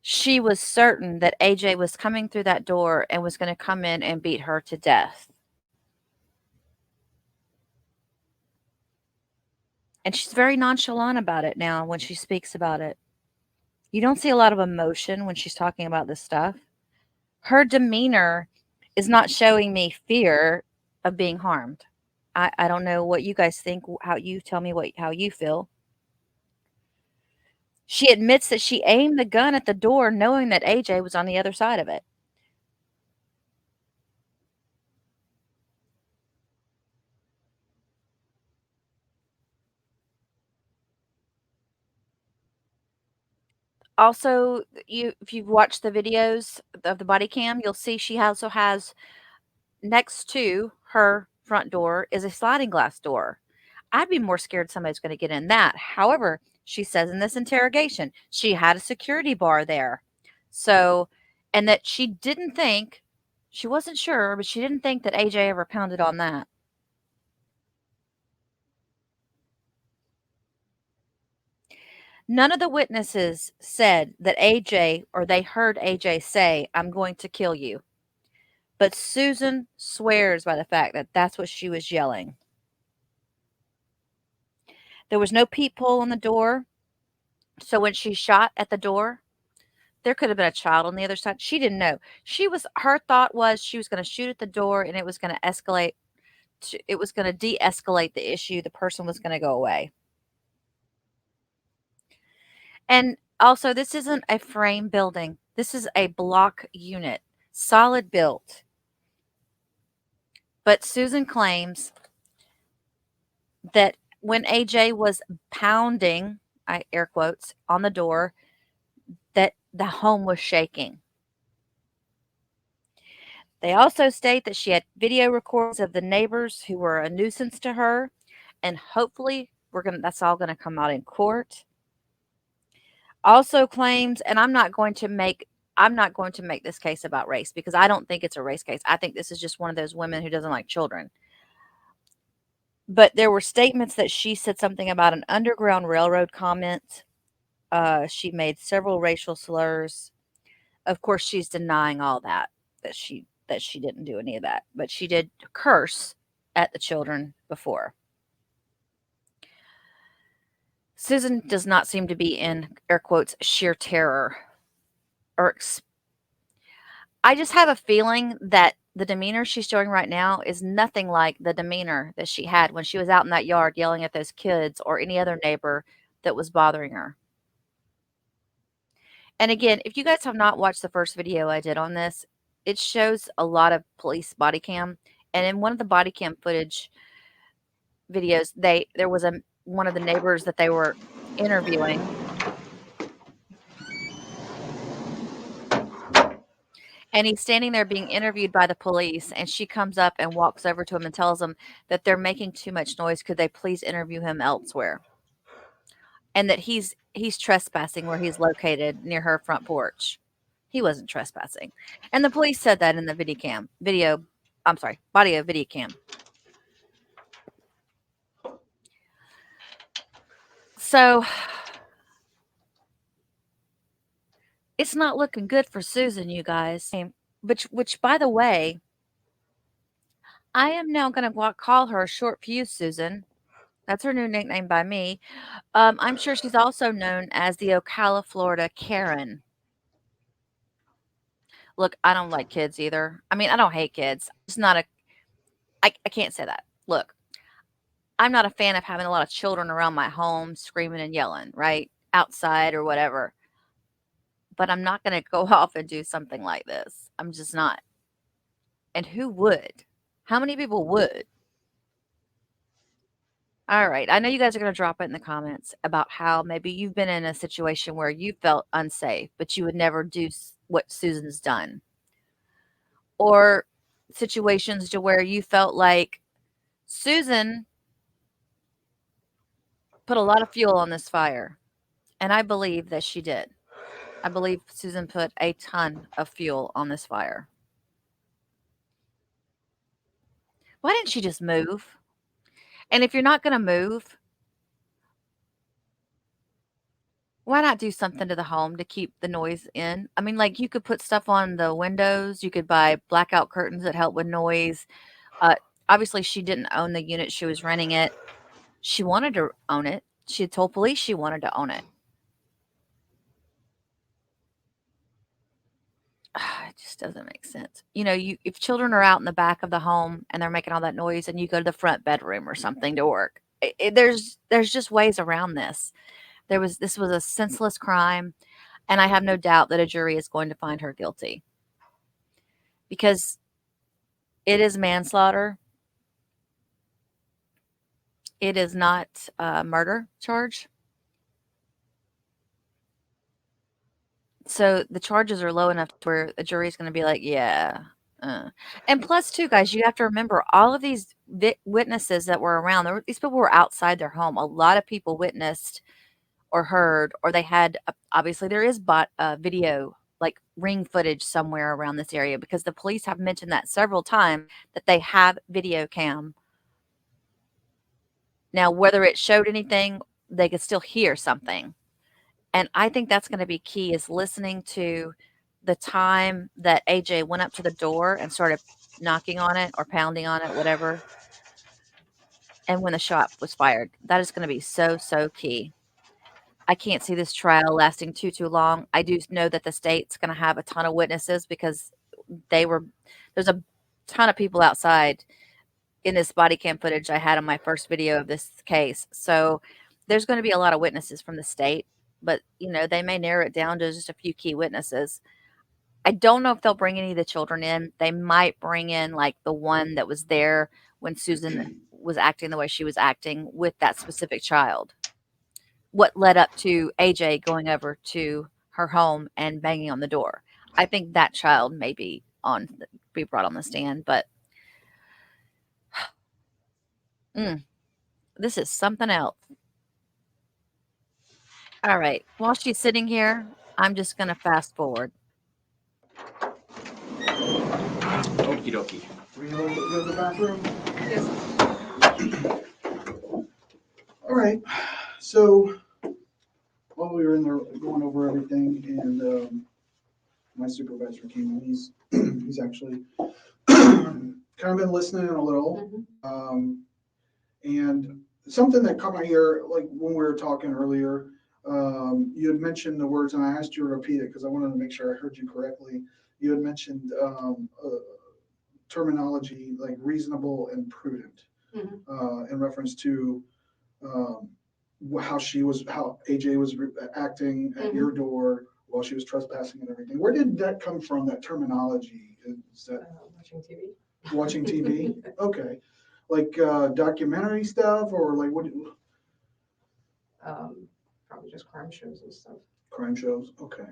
She was certain that AJ was coming through that door and was going to come in and beat her to death. And she's very nonchalant about it now when she speaks about it. You don't see a lot of emotion when she's talking about this stuff. Her demeanor is not showing me fear of being harmed. I don't know what you guys think, how you tell me how you feel. She admits that she aimed the gun at the door knowing that AJ was on the other side of it. Also, if you've watched the videos of the body cam, you'll see she also has next to her front door is a sliding glass door. I'd be more scared somebody's going to get in that. However, she says in this interrogation, she had a security bar there. So, and that she wasn't sure, but she didn't think that AJ ever pounded on that. None of the witnesses said that AJ or they heard AJ say, "I'm going to kill you." But Susan swears by the fact that that's what she was yelling. There was no peephole on the door. So when she shot at the door, there could have been a child on the other side. She didn't know. Her thought was she was going to shoot at the door and it was going to escalate. It was going to de-escalate the issue. The person was going to go away. And also, this isn't a frame building. This is a block unit, solid built. But Susan claims that when AJ was pounding, I air quotes, on the door, that the home was shaking. They also state that she had video recordings of the neighbors who were a nuisance to her, and hopefully that's all gonna come out in court. Also claims, and I'm not going to make this case about race because I don't think it's a race case. I think this is just one of those women who doesn't like children. But there were statements that she said something about an Underground Railroad comment. She made several racial slurs. Of course, she's denying all that she didn't do any of that, but she did curse at the children before. Susan does not seem to be in air quotes sheer terror I just have a feeling that the demeanor she's showing right now is nothing like the demeanor that she had when she was out in that yard yelling at those kids or any other neighbor that was bothering her. And again, if you guys have not watched the first video I did on this, it shows a lot of police body cam. And in one of the body cam footage videos, there was one of the neighbors that they were interviewing. And he's standing there being interviewed by the police, and she comes up and walks over to him and tells him that they're making too much noise. Could they please interview him elsewhere? And that he's trespassing where he's located near her front porch. He wasn't trespassing. And the police said that in the body of video cam. So it's not looking good for Susan, you guys. Which by the way, I am now going to call her Short Fuse Susan. That's her new nickname by me. I'm sure she's also known as the Ocala, Florida Karen. Look, I don't like kids either. I mean, I don't hate kids. It's not a I can't say that. Look, I'm not a fan of having a lot of children around my home screaming and yelling, right? Outside or whatever. But I'm not gonna go off and do something like this. I'm just not. And who would? How many people would? All right. I know you guys are going to drop it in the comments about how maybe you've been in a situation where you felt unsafe, but you would never do what Susan's done. Or situations to where you felt like Susan put a lot of fuel on this fire. And I believe that she did. I believe Susan put a ton of fuel on this fire. Why didn't she just move? And if you're not going to move, why not do something to the home to keep the noise in? I mean, like, you could put stuff on the windows, you could buy blackout curtains that help with noise. Uh, Obviously, she didn't own the unit, she was renting it. She wanted to own it. She had told police she wanted to own it. It just doesn't make sense. You know, if children are out in the back of the home and they're making all that noise and you go to the front bedroom or something to work, there's just ways around this. This was a senseless crime, and I have no doubt that a jury is going to find her guilty because it is manslaughter. It is not a murder charge. So the charges are low enough where the jury's going to be like, yeah. And plus, too, guys, you have to remember all of these witnesses that were around. These people were outside their home. A lot of people witnessed or heard, or they had. Obviously, there is video, like ring footage somewhere around this area, because the police have mentioned that several times that they have video cam. Now, whether it showed anything, they could still hear something. And I think that's gonna be key, is listening to the time that AJ went up to the door and started knocking on it or pounding on it, whatever, and when the shot was fired. That is gonna be so, so key. I can't see this trial lasting too long. I do know that the state's gonna have a ton of witnesses because there's a ton of people outside in this body cam footage I had on my first video of this case. So there's going to be a lot of witnesses from the state, but they may narrow it down to just a few key witnesses. I don't know if they'll bring any of the children in. They might bring in like the one that was there when Susan was acting the way she was acting with that specific child. What led up to AJ going over to her home and banging on the door. I think that child may be brought on the stand, but this is something else. All right. While she's sitting here, I'm just going to fast forward. Okie dokie. We go to the bathroom. Yes. All right. So while we were in there going over everything, and my supervisor came in, he's actually kind of been listening a little. And something that caught my ear, like when we were talking earlier, you had mentioned the words, and I asked you to repeat it because I wanted to make sure I heard you correctly. You had mentioned terminology like reasonable and prudent in reference to how AJ was acting at your door while she was trespassing and everything. Where did that come from, that terminology? Is that Watching TV. watching TV? Okay. Like documentary stuff, or like what? Probably just crime shows and stuff. Crime shows. Okay.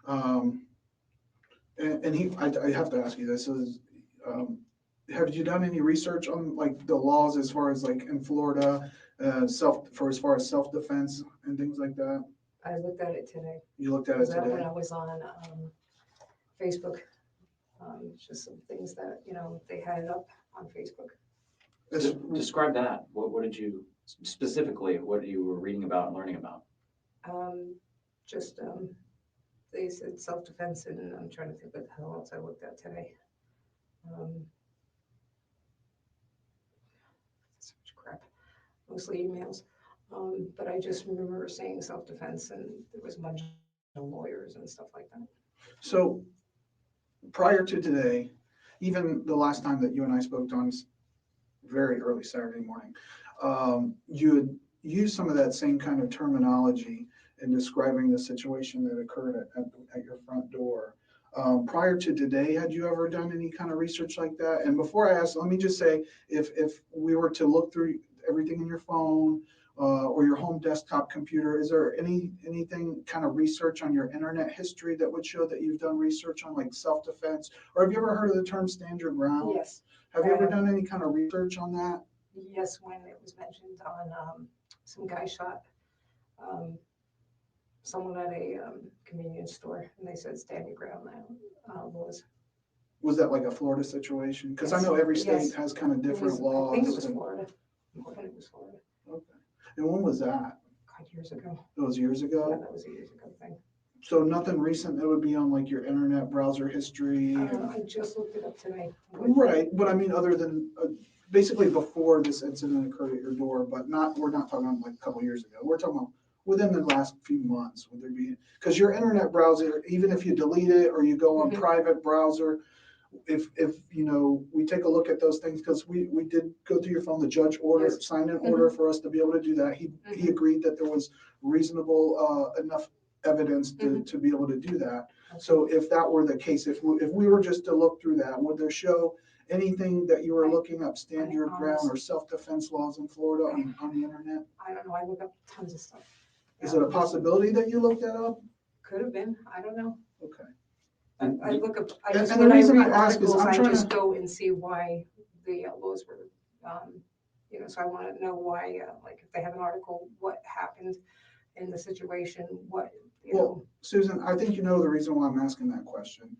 And I have to ask you this: have you done any research on like the laws as far as like in Florida, as far as self defense and things like that? I looked at it today. You looked at it When today. I was on Facebook, just some things that they had it up on Facebook. Describe that. What did you specifically? What you were reading about and learning about? Just they said self-defense, and I'm trying to think what the hell else I looked at today. So much crap, mostly emails. But I just remember saying self-defense, and there was a bunch of lawyers and stuff like that. So prior to today, even the last time that you and I spoke on very early Saturday morning, you had used some of that same kind of terminology in describing the situation that occurred at your front door. Prior to today, had you ever done any kind of research like that? And before I ask, let me just say, if we were to look through everything in your phone or your home desktop computer, is there anything kind of research on your internet history that would show that you've done research on like self-defense? Or have you ever heard of the term stand your ground? Yes, Have you ever done any kind of research on that? yes, when it was mentioned on, some guy shot, someone at a, convenience store, and they said stand your ground now, Was that like a Florida situation? Because I Yes. know every state Yes. has kind of different I laws. think it was and- Florida. I think it was Florida. Okay. And when was that? God, years ago. It was years Yeah, ago? that was a years ago thing. So nothing recent that would be on like your internet browser history? I just looked it up today. Right, but I mean, other than, basically before this incident occurred at your door, but we're not talking about like a couple years ago. We're talking about within the last few months, would there be, because your internet browser, even if you delete it or you go on Mhm. private browser, if we take a look at those things, because we did go through your phone, the judge Yes. signed an order for us to be able to do that. He agreed that there was reasonable enough evidence to be able to do that. So if that were the case, if we were just to look through that, would there show anything that you were looking up, stand your ground or self-defense laws in Florida on the internet? I don't know, I look up tons of stuff. Is it a possibility that you looked that up? Could have been, I don't know. Okay. I look up, I And- just, and the when I reason read I ask is articles, I'm I trying just to- go and see why the laws were, so I want to know why, like, if they have an article, what happened in the situation, what, Well, Susan, I think you know the reason why I'm asking that question.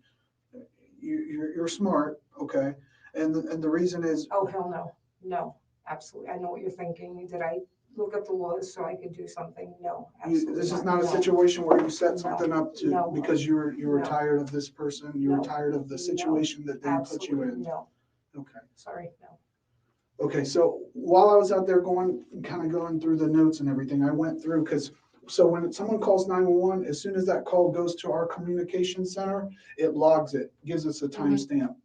You're smart, okay? And the reason is, oh, hell no, no, absolutely. I know what you're thinking. Did I look up the laws so I could do something? No, absolutely this is not a No. situation where you set No, something up to, no, because you were no. tired of this person, you were No, tired of the situation that they put you Absolutely in. no. Okay. Sorry, no. Okay, so while I was out there going through the notes and everything, I went through, so when someone calls 911, as soon as that call goes to our communication center, it logs it, gives us a timestamp.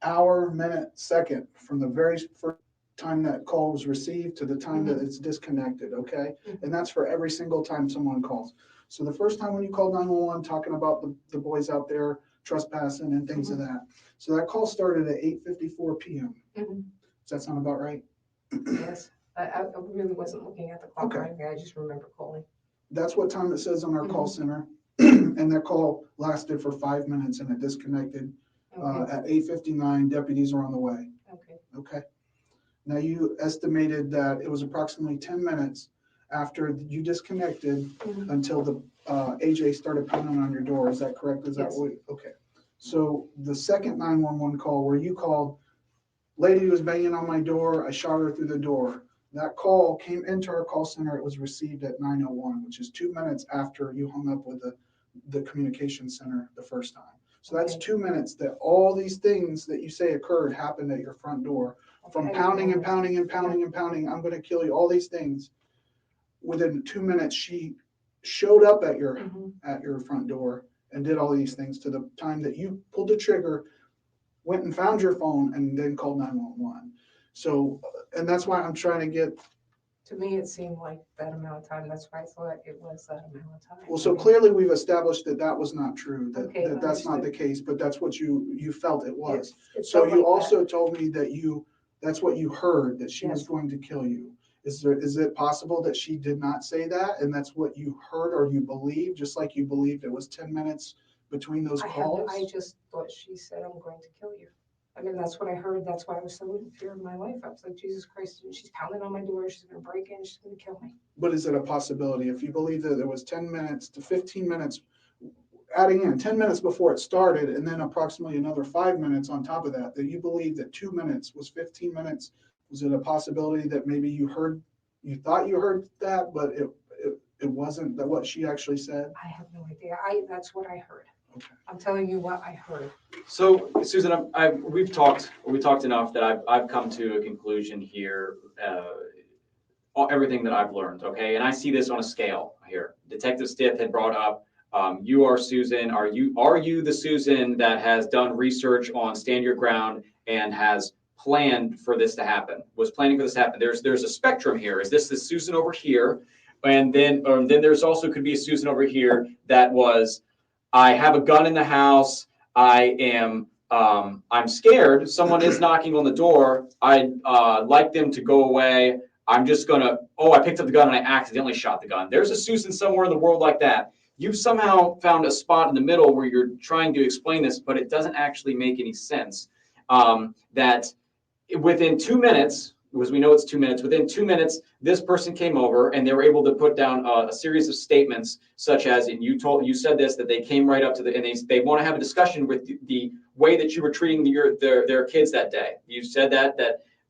Hour, minute, second, from the very first time that call was received to the time that it's disconnected, okay? And that's for every single time someone calls. So the first time when you called 911, talking about the boys out there trespassing and things of that. So that call started at 8:54 p.m. Mhm. Does that sound about right? Yes, I really wasn't looking at the clock or Okay. anything. I just remember calling. That's what time it says on our call center. And that call lasted for 5 minutes and it disconnected. Okay, At 8:59, deputies are on the way. okay. Okay. Now you estimated that it was approximately 10 minutes after you disconnected Mhm. until the AJ started pounding on your door. Is that correct? Is that Yes. what? Okay. So the second 911 call where you called, lady was banging on my door, I shot her through the door. That call came into our call center. It was received at 9:01, which is 2 minutes after you hung up with the communication center the first time. So that's Okay. 2 minutes that all these things that you say occurred happened at your front door. From Okay, I pounding and didn't pounding and pounding and pounding, I'm gonna kill you, all these things. Within 2 minutes, she showed up at Mhm. your front door and did all these things to the time that you pulled the trigger, went and found your phone and then called 911. So, and that's why I'm trying to get, To me, it seemed like that amount of time. That's why I thought it was that amount of time. well, so clearly we've established that that was not true, Okay, that that's not the understood. case, but that's what you felt it was. It So felt you like that. also told me that that's what you heard, that she was Yes. going to kill you. Is it possible that she did not say that and that's what you heard or you believe, just like you believed it was 10 minutes between those calls? I just thought she said, I'm going to kill you. I mean, that's what I heard. That's why I was so in fear of my life. I was like, Jesus Christ, she's pounding on my door. She's going to break in. She's going to kill me. But is it a possibility, if you believe that there was 10 minutes to 15 minutes, adding in 10 minutes before it started, and then approximately another 5 minutes on top of that, that you believe that 2 minutes was 15 minutes? Was it a possibility that maybe you thought you heard that, but it wasn't that what she actually said? I have no idea. That's what I heard. Okay. I'm telling you what I heard. So, Susan, we talked enough that I've come to a conclusion here. Everything that I've learned, okay, and I see this on a scale here. Detective Stiff had brought up You are Susan. Are you the Susan that has done research on Stand Your Ground and has planned for this to happen? Was planning for this to happen? There's a spectrum here. Is this the Susan over here? And then there's also could be a Susan over here that was, I have a gun in the house. I'm scared. Someone is knocking on the door. I'd like them to go away. I'm just gonna, I picked up the gun and I accidentally shot the gun. There's a Susan somewhere in the world like that. You've somehow found a spot in the middle where you're trying to explain this, but it doesn't actually make any sense. That within 2 minutes, because we know it's 2 minutes, within 2 minutes, this person came over and they were able to put down a series of statements, such as, and you said this, that they came right up to and they want to have a discussion with the way that you were treating their kids that day. You said that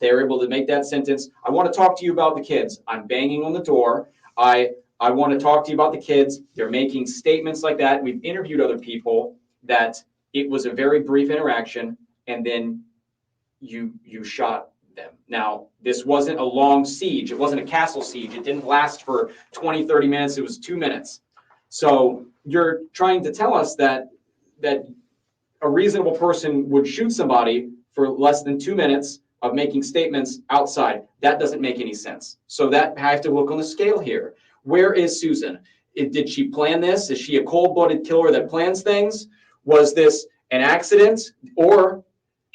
they were able to make that sentence. I want to talk to you about the kids. I'm banging on the door. I want to talk to you about the kids. They're making statements like that. We've interviewed other people that it was a very brief interaction, and then you shot them. Now, this wasn't a long siege. It wasn't a castle siege. It didn't last for 20, 30 minutes. It was 2 minutes. So you're trying to tell us that a reasonable person would shoot somebody for less than 2 minutes of making statements outside. That doesn't make any sense. So that I have to look on the scale here. Where is Susan? Did she plan this? Is she a cold-blooded killer that plans things? Was this an accident, or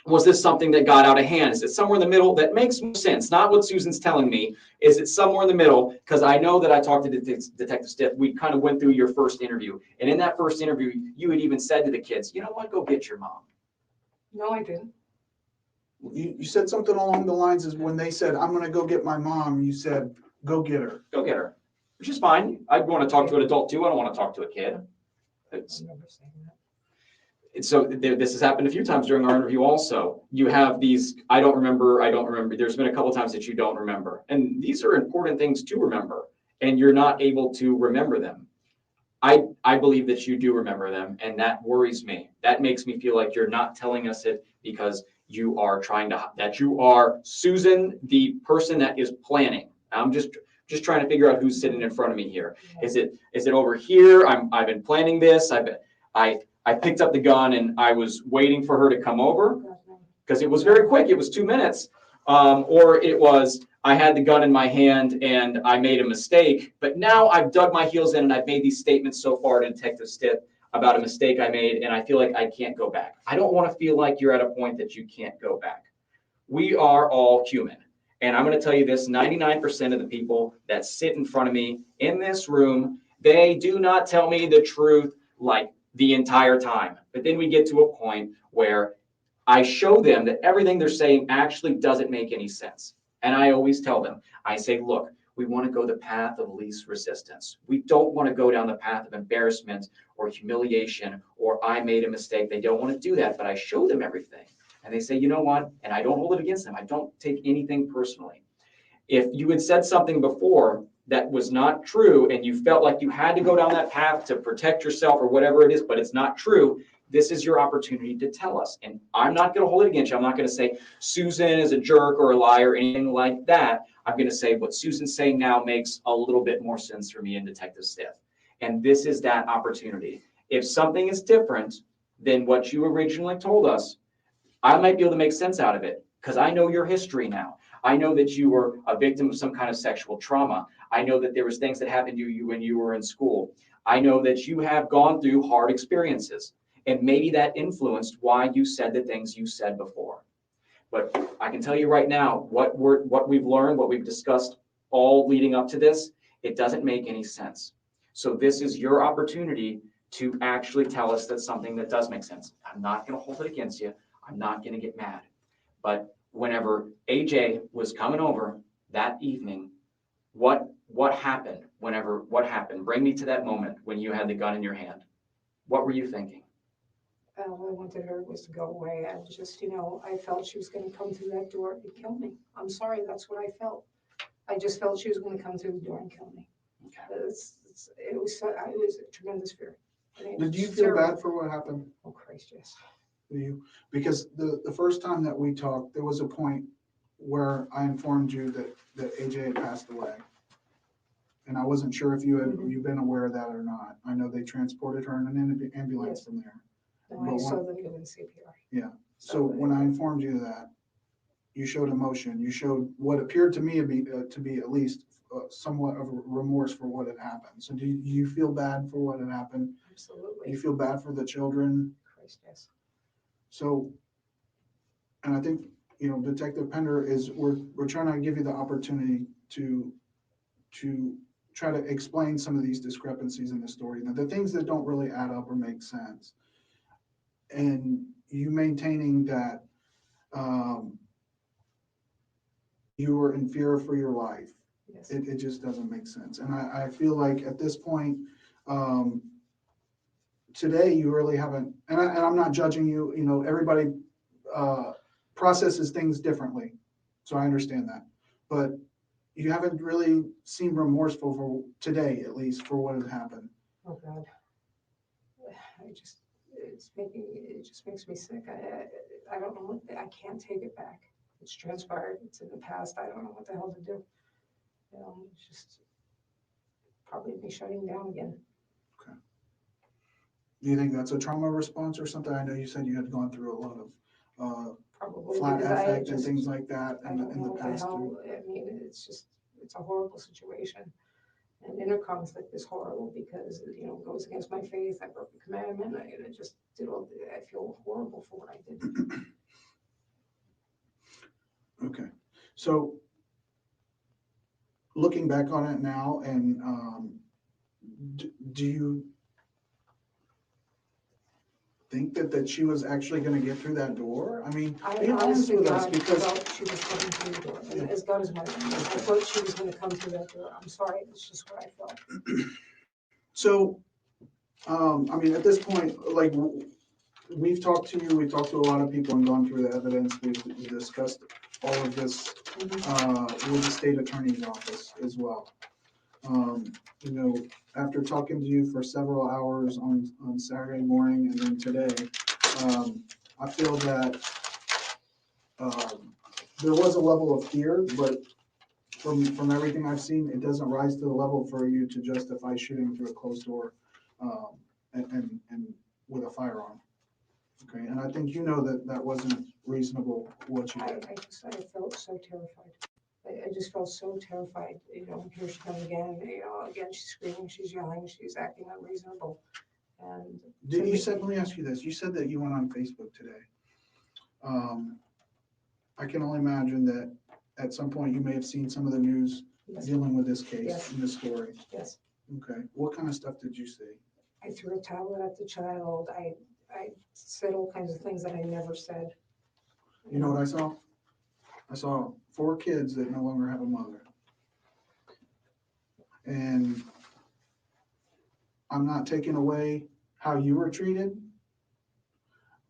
was this something that got out of hand? Is it somewhere in the middle? That makes more sense. Not what Susan's telling me. Is it somewhere in the middle? Because I know that I talked to Detective Stiff. We kind of went through your first interview. And in that first interview, you had even said to the kids, you know what, go get your mom. No, I didn't. You said something along the lines is when they said, I'm going to go get my mom, you said, go get her. Go get her. Which is fine. I want to talk to an adult too. I don't want to talk to a kid. I remember saying that. So this has happened a few times during our interview also. You have these, I don't remember. There's been a couple times that you don't remember. And these are important things to remember, and you're not able to remember them. I believe that you do remember them, and that worries me. That makes me feel like you're not telling us it because you are that you are Susan, the person that is planning. I'm just trying to figure out who's sitting in front of me here. Is it over here? I've been planning this. I picked up the gun and I was waiting for her to come over because it was very quick. It was 2 minutes. Or it was, I had the gun in my hand and I made a mistake, but now I've dug my heels in and I've made these statements so far to Detective Stiff about a mistake I made, and I feel like I can't go back. I don't want to feel like you're at a point that you can't go back. We are all human. And I'm going to tell you this, 99% of the people that sit in front of me in this room, they do not tell me the truth like the entire time. But then we get to a point where I show them that everything they're saying actually doesn't make any sense. And I always tell them, I say, look, we want to go the path of least resistance. We don't want to go down the path of embarrassment or humiliation or I made a mistake. They don't want to do that, but I show them everything. And they say, you know what? And I don't hold it against them. I don't take anything personally. If you had said something before that was not true and you felt like you had to go down that path to protect yourself or whatever it is, but it's not true, this is your opportunity to tell us. And I'm not going to hold it against you. I'm not going to say Susan is a jerk or a liar or anything like that. I'm going to say what Susan's saying now makes a little bit more sense for me and Detective Stiff. And this is that opportunity. If something is different than what you originally told us, I might be able to make sense out of it because I know your history now. I know that you were a victim of some kind of sexual trauma. I know that there was things that happened to you when you were in school. I know that you have gone through hard experiences, and maybe that influenced why you said the things you said before. But I can tell you right now, what we've learned, what we've discussed all leading up to this, it doesn't make any sense. So this is your opportunity to actually tell us that something that does make sense. I'm not going to hold it against you. I'm not going to get mad. But whenever AJ was coming over that evening, what happened? What happened? Bring me to that moment when you had the gun in your hand. What were you thinking? All I wanted her was to go away. I just, I felt she was going to come through that door and kill me. I'm sorry, that's what I felt. I just felt she was going to come through the door and kill me. Okay. It was a tremendous fear. Did you feel bad for what happened? Oh, Christ, yes. Because the first time that we talked, there was a point where I informed you that AJ had passed away. And I wasn't sure if Mhm. you've been aware of that or not. I know they transported her in an ambulance Yes. from there. No, But I saw when- them doing CPR. Yeah, so when I informed you of that, you showed emotion, you showed what appeared to me to be at least somewhat of remorse for what had happened. So do you feel bad for what had happened? Do Absolutely. you feel bad for the children? Christ, yes. So, and I think, Detective Pender we're trying to give you the opportunity to try to explain some of these discrepancies in the story, the things that don't really add up or make sense. And you maintaining that you were in fear for your life. Yes. It just doesn't make sense. And I feel like at this point, today you really haven't, and I'm not judging you, everybody processes things differently. So I understand that. But you haven't really seemed remorseful for today, at least, for what had happened. Oh, God. It just makes me sick. I don't know I can't take it back. It's transpired. It's in the past. I don't know what the hell to do. It's just probably be shutting down again. Do you think that's a trauma response or something? I know you said you had gone through a lot of Probably flat because I affect and just, things like that I in don't know the what the past. hell, I mean, it's a horrible situation. And inner conflict is horrible because, it goes against my faith. I broke the commandment. I just I feel horrible for what I did. Okay, so looking back on it now, and do you think that she was actually going to get through that door? I mean, be honest honestly, with us, God, because felt she was coming through the door. And Yeah. as God is my witness, I thought she was going to come through that door. I'm sorry, it's just what I felt. so, I mean, at this point, like, we've talked to you, we've talked to a lot of people and gone through the evidence. We've discussed all of this with the state attorney's office as well. After talking to you for several hours on Saturday morning and then today, I feel that there was a level of fear, but from everything I've seen, it doesn't rise to the level for you to justify shooting through a closed door and with a firearm. Okay, and I think that wasn't reasonable what you did. I felt so terrified. I just felt so terrified. Here she comes again. Again, she's screaming, she's yelling, she's acting unreasonable. And Let me ask you this. You said that you went on Facebook today. I can only imagine that at some point you may have seen some of the news yes, dealing with this case Yes. and this story. yes, Okay, what kind of stuff did you see? I threw a tablet at the child. I said all kinds of things that I never said. You know what I saw? I saw 4 kids that no longer have a mother. And I'm not taking away how you were treated,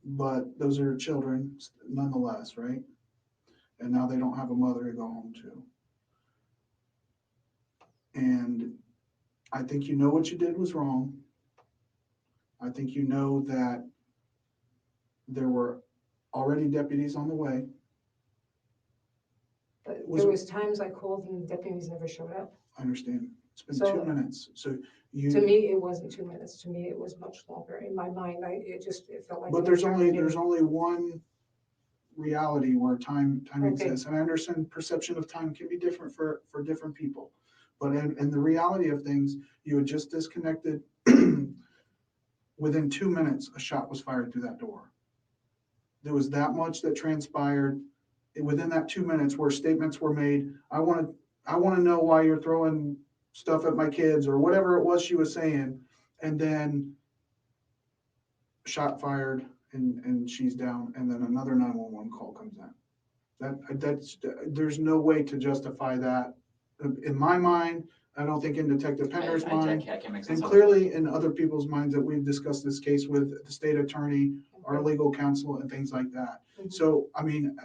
but those are children nonetheless, right? And now they don't have a mother to go home to. And I think you know what you did was wrong. I think you know that there were already deputies on the way. But there was times I called and the deputies never showed up. I understand. It's been So- 2 minutes. So To you, me, it wasn't 2 minutes. To me, it was much longer. In my mind, it felt like. but an there's only eternity. one reality where time Okay. exists. And I understand perception of time can be different for different people. But in the reality of things, you had just disconnected. Within 2 minutes, a shot was fired through that door. There was that much that transpired within that 2 minutes where statements were made. I want to know why you're throwing stuff at my kids or whatever it was she was saying. And then shot fired and she's down. And then another 911 call comes in. There's no way to justify that. In my mind, I don't think in Detective Pender's mind, I can't make sense and of it. clearly in other people's minds that we've discussed this case with the state attorney, our legal counsel and things like that. Mhm. So, I mean,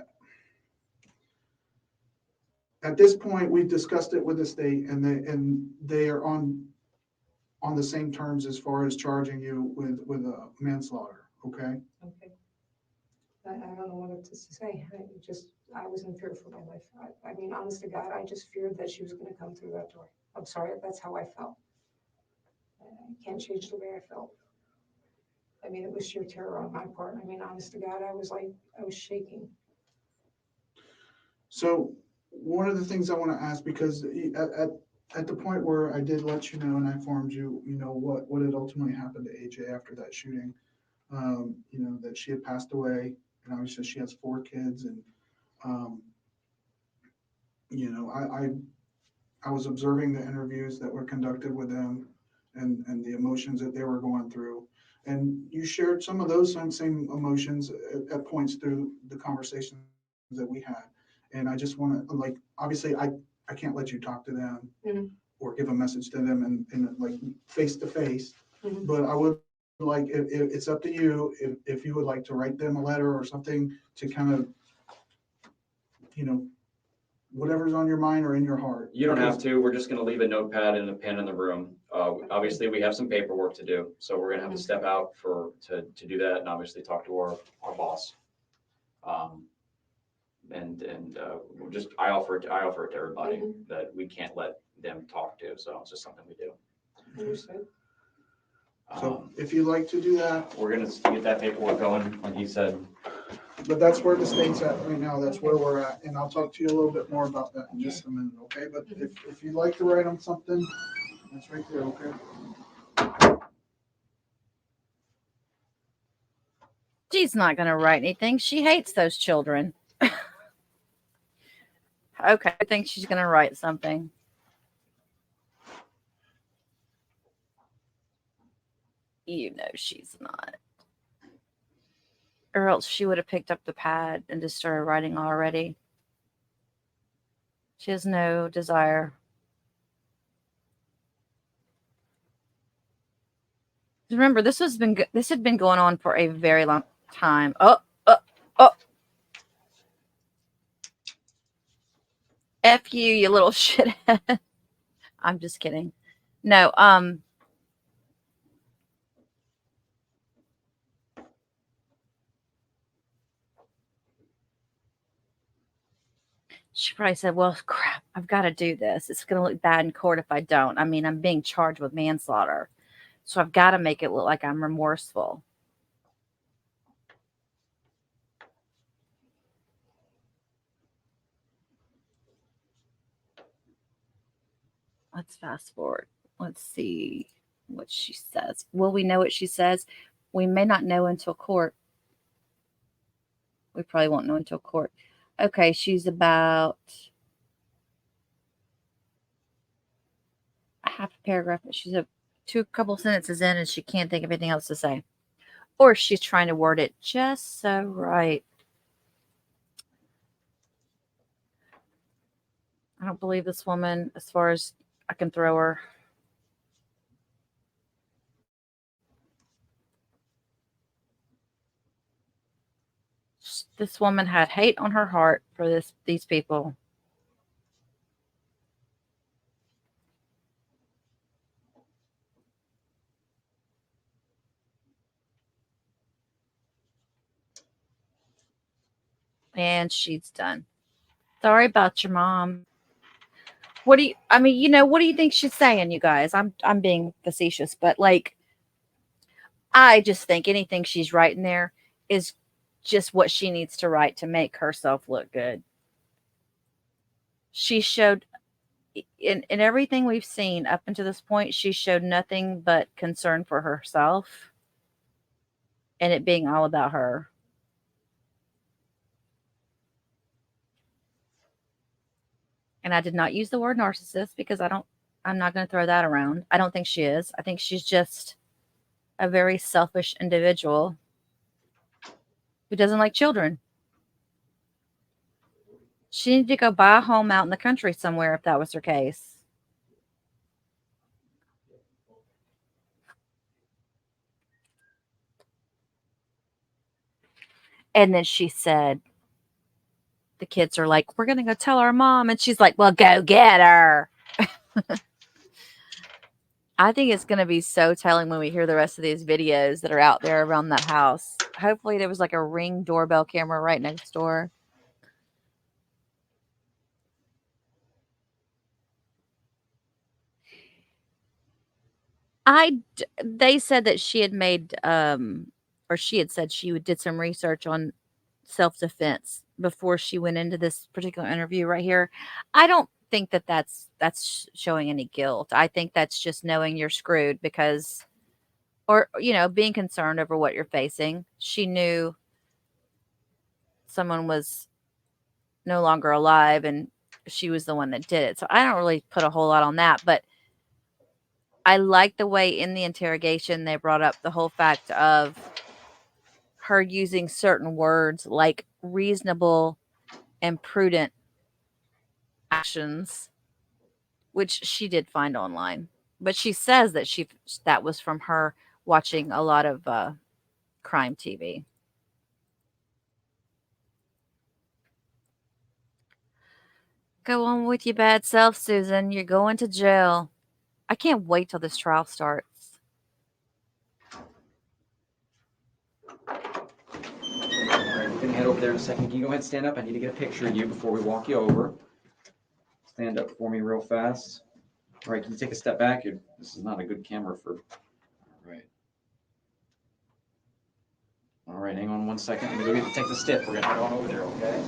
at this point, we've discussed it with the state and they are on the same terms as far as charging you with a manslaughter, okay? Okay. I don't know what else to say. I was in fear for my life. I mean, honest to God, I just feared that she was going to come through that door. I'm sorry, that's how I felt. I can't change the way I felt. I mean, it was sheer terror on my part. I mean, honest to God, I was shaking. So one of the things I want to ask, because at the point where I did let you know and I informed you, what had ultimately happened to AJ after that shooting, that she had passed away, and obviously she has 4 kids, and I was observing the interviews that were conducted with them and the emotions that they were going through. And you shared some of those same emotions at points through the conversations that we had. And I just want to, obviously I can't let you talk to them or give a message to them and face to face, but I would it's up to you if you would like to write them a letter or something to kind of, whatever's on your mind or in your heart. You don't have to. We're just going to leave a notepad and a pen in the room. Obviously, we have some paperwork to do, so we're going to have to step out to do that, and obviously talk to our boss. We'll just I offer it to everybody that we can't let them talk to. So it's just something we do. Understood. So if you'd like to do that, We're going to get that paperwork going, like he said. but that's where the state's at right now. That's where we're at. And I'll talk to you a little bit more about that in just a minute, okay? But if you'd like to write them something, that's right there, okay? She's not going to write anything. She hates those children. Okay, I think she's going to write something. You know she's not. Or else she would have picked up the pad and just started writing already. She has no desire. Remember, this had been going on for a very long time. Oh. F you, you little shithead. I'm just kidding. No, she probably said, well, crap, I've got to do this. It's going to look bad in court if I don't. I mean, I'm being charged with manslaughter. So I've got to make it look like I'm remorseful. Let's fast forward. Let's see what she says. Will we know what she says? We may not know until court. We probably won't know until court. Okay, she's about a half a paragraph. She's a couple sentences in and she can't think of anything else to say. Or she's trying to word it just so right. I don't believe this woman as far as I can throw her. This woman had hate on her heart for these people. And she's done. Sorry about your mom. What do you think she's saying, you guys? I'm being facetious, but I just think anything she's writing there is just what she needs to write to make herself look good. She showed in everything we've seen up until this point, she showed nothing but concern for herself and it being all about her. And I did not use the word narcissist because I'm not going to throw that around. I don't think she is. I think she's just a very selfish individual who doesn't like children. She needed to go buy a home out in the country somewhere if that was her case. And then she said, the kids are like, we're going to go tell our mom. And she's like, well, go get her. I think it's going to be so telling when we hear the rest of these videos that are out there around that house. Hopefully there was like a Ring doorbell camera right next door. They said that she had made, or she had said she did some research on self-defense before she went into this particular interview right here. I don't think that that's showing any guilt. I think that's just knowing you're screwed because, or, being concerned over what you're facing. She knew someone was no longer alive and she was the one that did it. So I don't really put a whole lot on that, but I like the way in the interrogation they brought up the whole fact of her using certain words like reasonable and prudent actions, which she did find online. But she says that that was from her watching a lot of crime TV. Go on with your bad self, Susan. You're going to jail. I can't wait till this trial starts. All right, we're gonna head over there in a second. Can you go ahead and stand up? I need to get a picture of you before we walk you over. Stand up for me real fast. All right, can you take a step back? This is not a good camera for. All right. All right, hang on one second. Let me go get take the stick. We're gonna head on over there, okay?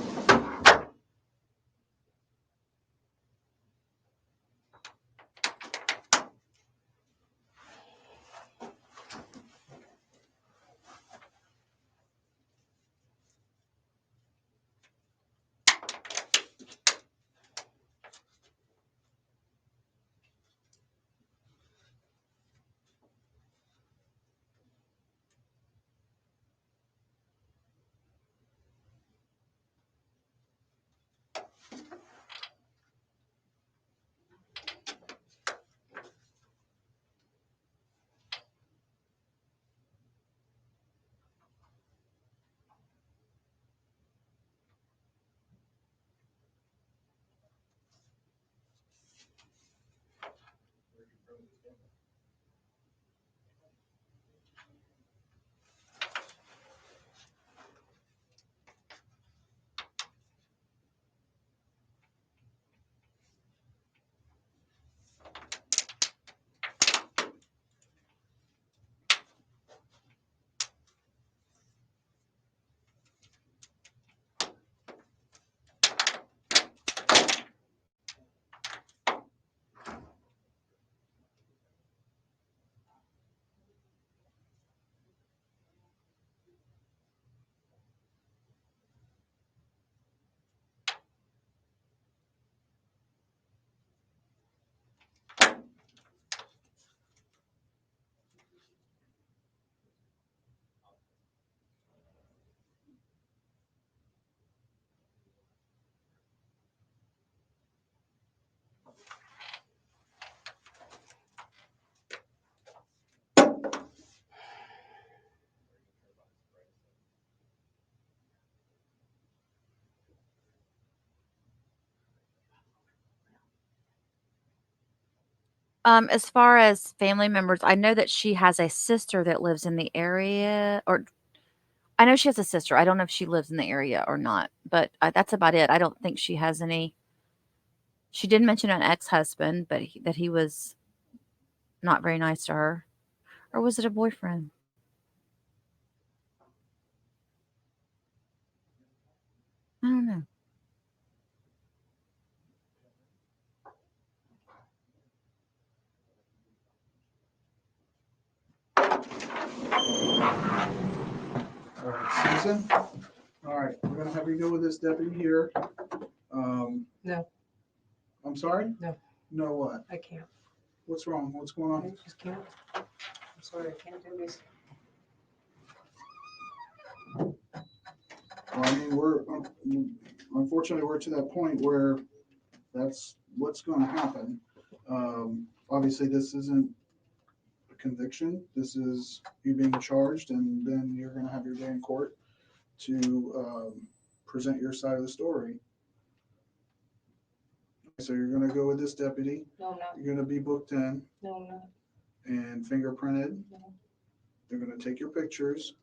As far as family members, I know that she has a sister that lives in the area, or I know she has a sister. I don't know if she lives in the area or not, but that's about it. I don't think she has any. She did mention an ex-husband, but that he was not very nice to her. Or was it a boyfriend? I don't know. All right, Susan? All right, we're gonna have you go with this deputy here. No. I'm sorry? No. No what? I can't. What's wrong? What's going I on? just can't. I'm sorry, I can't do this. Well, I mean, unfortunately, we're to that point where that's what's gonna happen. Obviously, this isn't a conviction. This is you being charged, and then you're gonna have your day in court to present your side of the story. So you're gonna go with this deputy. No, I'm not. You're gonna be booked in No, I'm not. and fingerprinted. No. They're gonna take your pictures,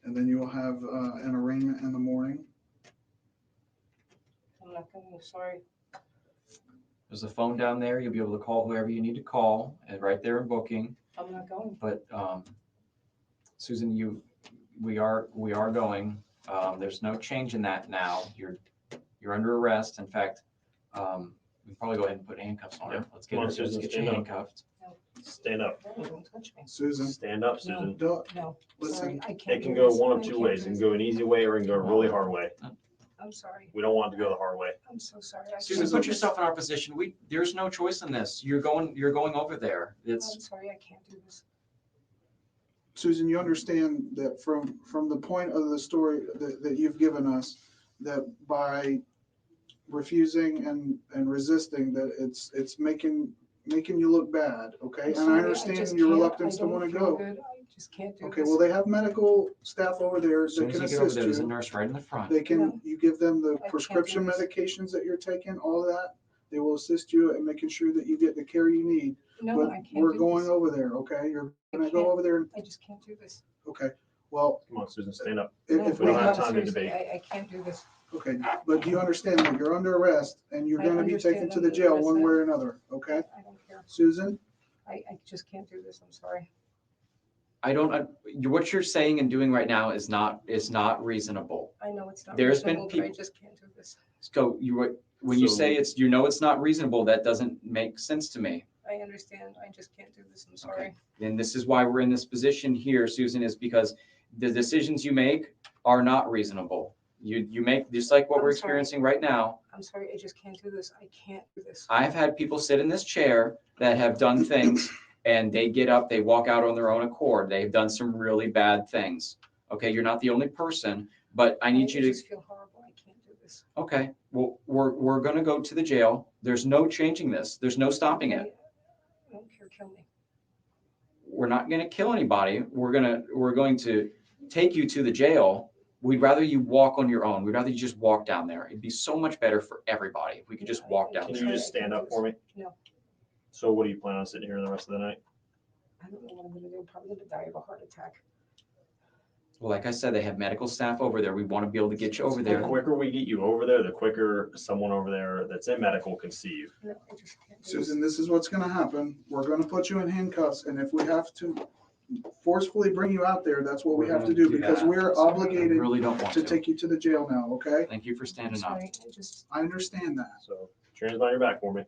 and then you will have an arraignment in the morning. I'm not going to. Sorry. There's a phone down there. You'll be able to call whoever you need to call, and right there in booking. I'm not going. But Susan, we are going. There's no change in that now. You're under arrest. In fact, we can probably go ahead and put handcuffs on her. Yeah. Let's Come on, let's Susan, get you stand up. handcuffed. Stand up. No, don't touch me. Susan, Stand up, Susan. don't, No, Listen, sorry, I can't. It can do go this. one I of two can't ways. do It can this. go an easy way or it can go a really hard way. I'm sorry. We don't want it to go the hard way. I'm so sorry. I Susan, can't put do yourself in our position. There's no choice in this. You're going over there. this. I'm sorry, I can't do this. Susan, you understand that from the point of the story that you've given us, that by refusing and resisting, that it's making you look bad, okay? I'm And sorry, I I understand just your can't. reluctance I to want don't to feel go. good. I just can't do Okay, this. well, they have medical staff over there As soon that as can you get over assist there, there's a you. nurse right in the front. They can, No. you give them the can't do prescription this. medications that you're taking, all that. They will assist you in making sure that you get the care you need. No, But I can't we're do going this. over there, okay? You're gonna can't. go over there, I just can't do this. okay? Well, Come on, Susan, stand up. if we we don't have have, time to seriously, debate. I can't do this. okay, but do you understand that you're under arrest and you're I gonna be understand taken to I'm the under jail arrest. one way or another, okay? I don't care. Susan, I just can't do this. I'm sorry. I don't. What you're saying and doing right now is not reasonable. I know it's not There's been reasonable, but I people- just can't do this. So when you So- say it's not reasonable, that doesn't make sense to me. I understand. I just can't do this. I'm sorry. And this is why we're in this position here, Susan, is because the decisions you make are not reasonable. You make just like what I'm we're sorry. experiencing right now. I'm sorry. I just can't do this. I can't do this. I've had people sit in this chair that have done things and they get up, they walk out on their own accord. They've done some really bad things. Okay, you're not the only person, but I need you to. just feel horrible. I can't do this. Okay, well, we're going to go to the jail. There's no changing this. There's no stopping it. I don't care. Kill me. We're not going to kill anybody. We're going to take you to the jail. We'd rather you walk on your own. We'd rather you just walk down there. It'd be so much better for everybody if we could just walk down Can there. you just stand up for me? No. So what do you plan on sitting here the rest of the night? I don't know what I'm going to do. I'm probably going to die of a heart attack. Well, like I said, they have medical staff over there. We want to be able to get you over The there. quicker we get you over there, the quicker someone over there that's in medical can see you. No, I just can't do Susan, this is what's gonna happen. We're gonna put you in handcuffs, and if we have to forcefully bring you out there, that's what we We're have to gonna do, do because that. we're I obligated really don't want to to. take you to the jail now, okay? Thank you for I'm standing up. sorry. I understand that. So put your hands on your back for me.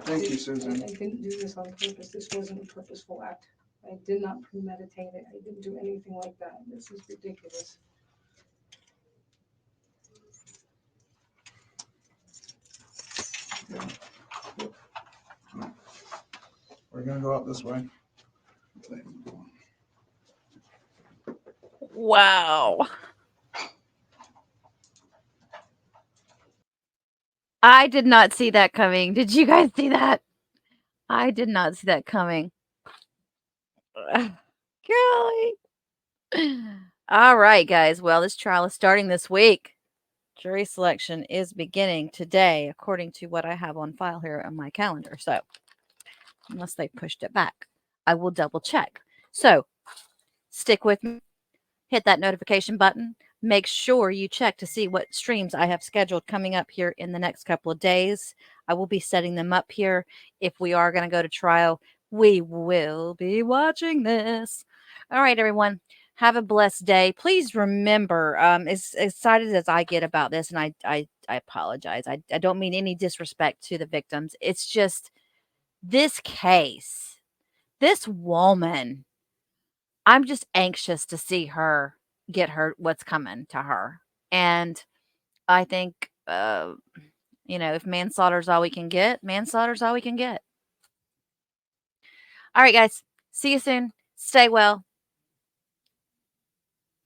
Thank you, Susan. I didn't do this on purpose. This wasn't a purposeful act. I did not premeditate it. I didn't do anything like that. This is ridiculous. We're gonna go out this way. Wow. I did not see that coming. Did you guys see that? I did not see that coming. Golly. All right, guys. Well, this trial is starting this week. Jury selection is beginning today, according to what I have on file here on my calendar. So, unless they pushed it back, I will double check. So, stick with me. Hit that notification button. Make sure you check to see what streams I have scheduled coming up here in the next couple of days. I will be setting them up here. If we are going to go to trial, we will be watching this. All right, everyone. Have a blessed day. Please remember, as excited as I get about this, and I apologize. I don't mean any disrespect to the victims. It's just this case, this woman, I'm just anxious to see her get her what's coming to her. And I think, if manslaughter's all we can get, manslaughter's all we can get. All right, guys. See you soon. Stay well.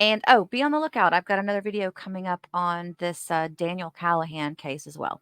And, be on the lookout. I've got another video coming up on this Daniel Callahan case as well.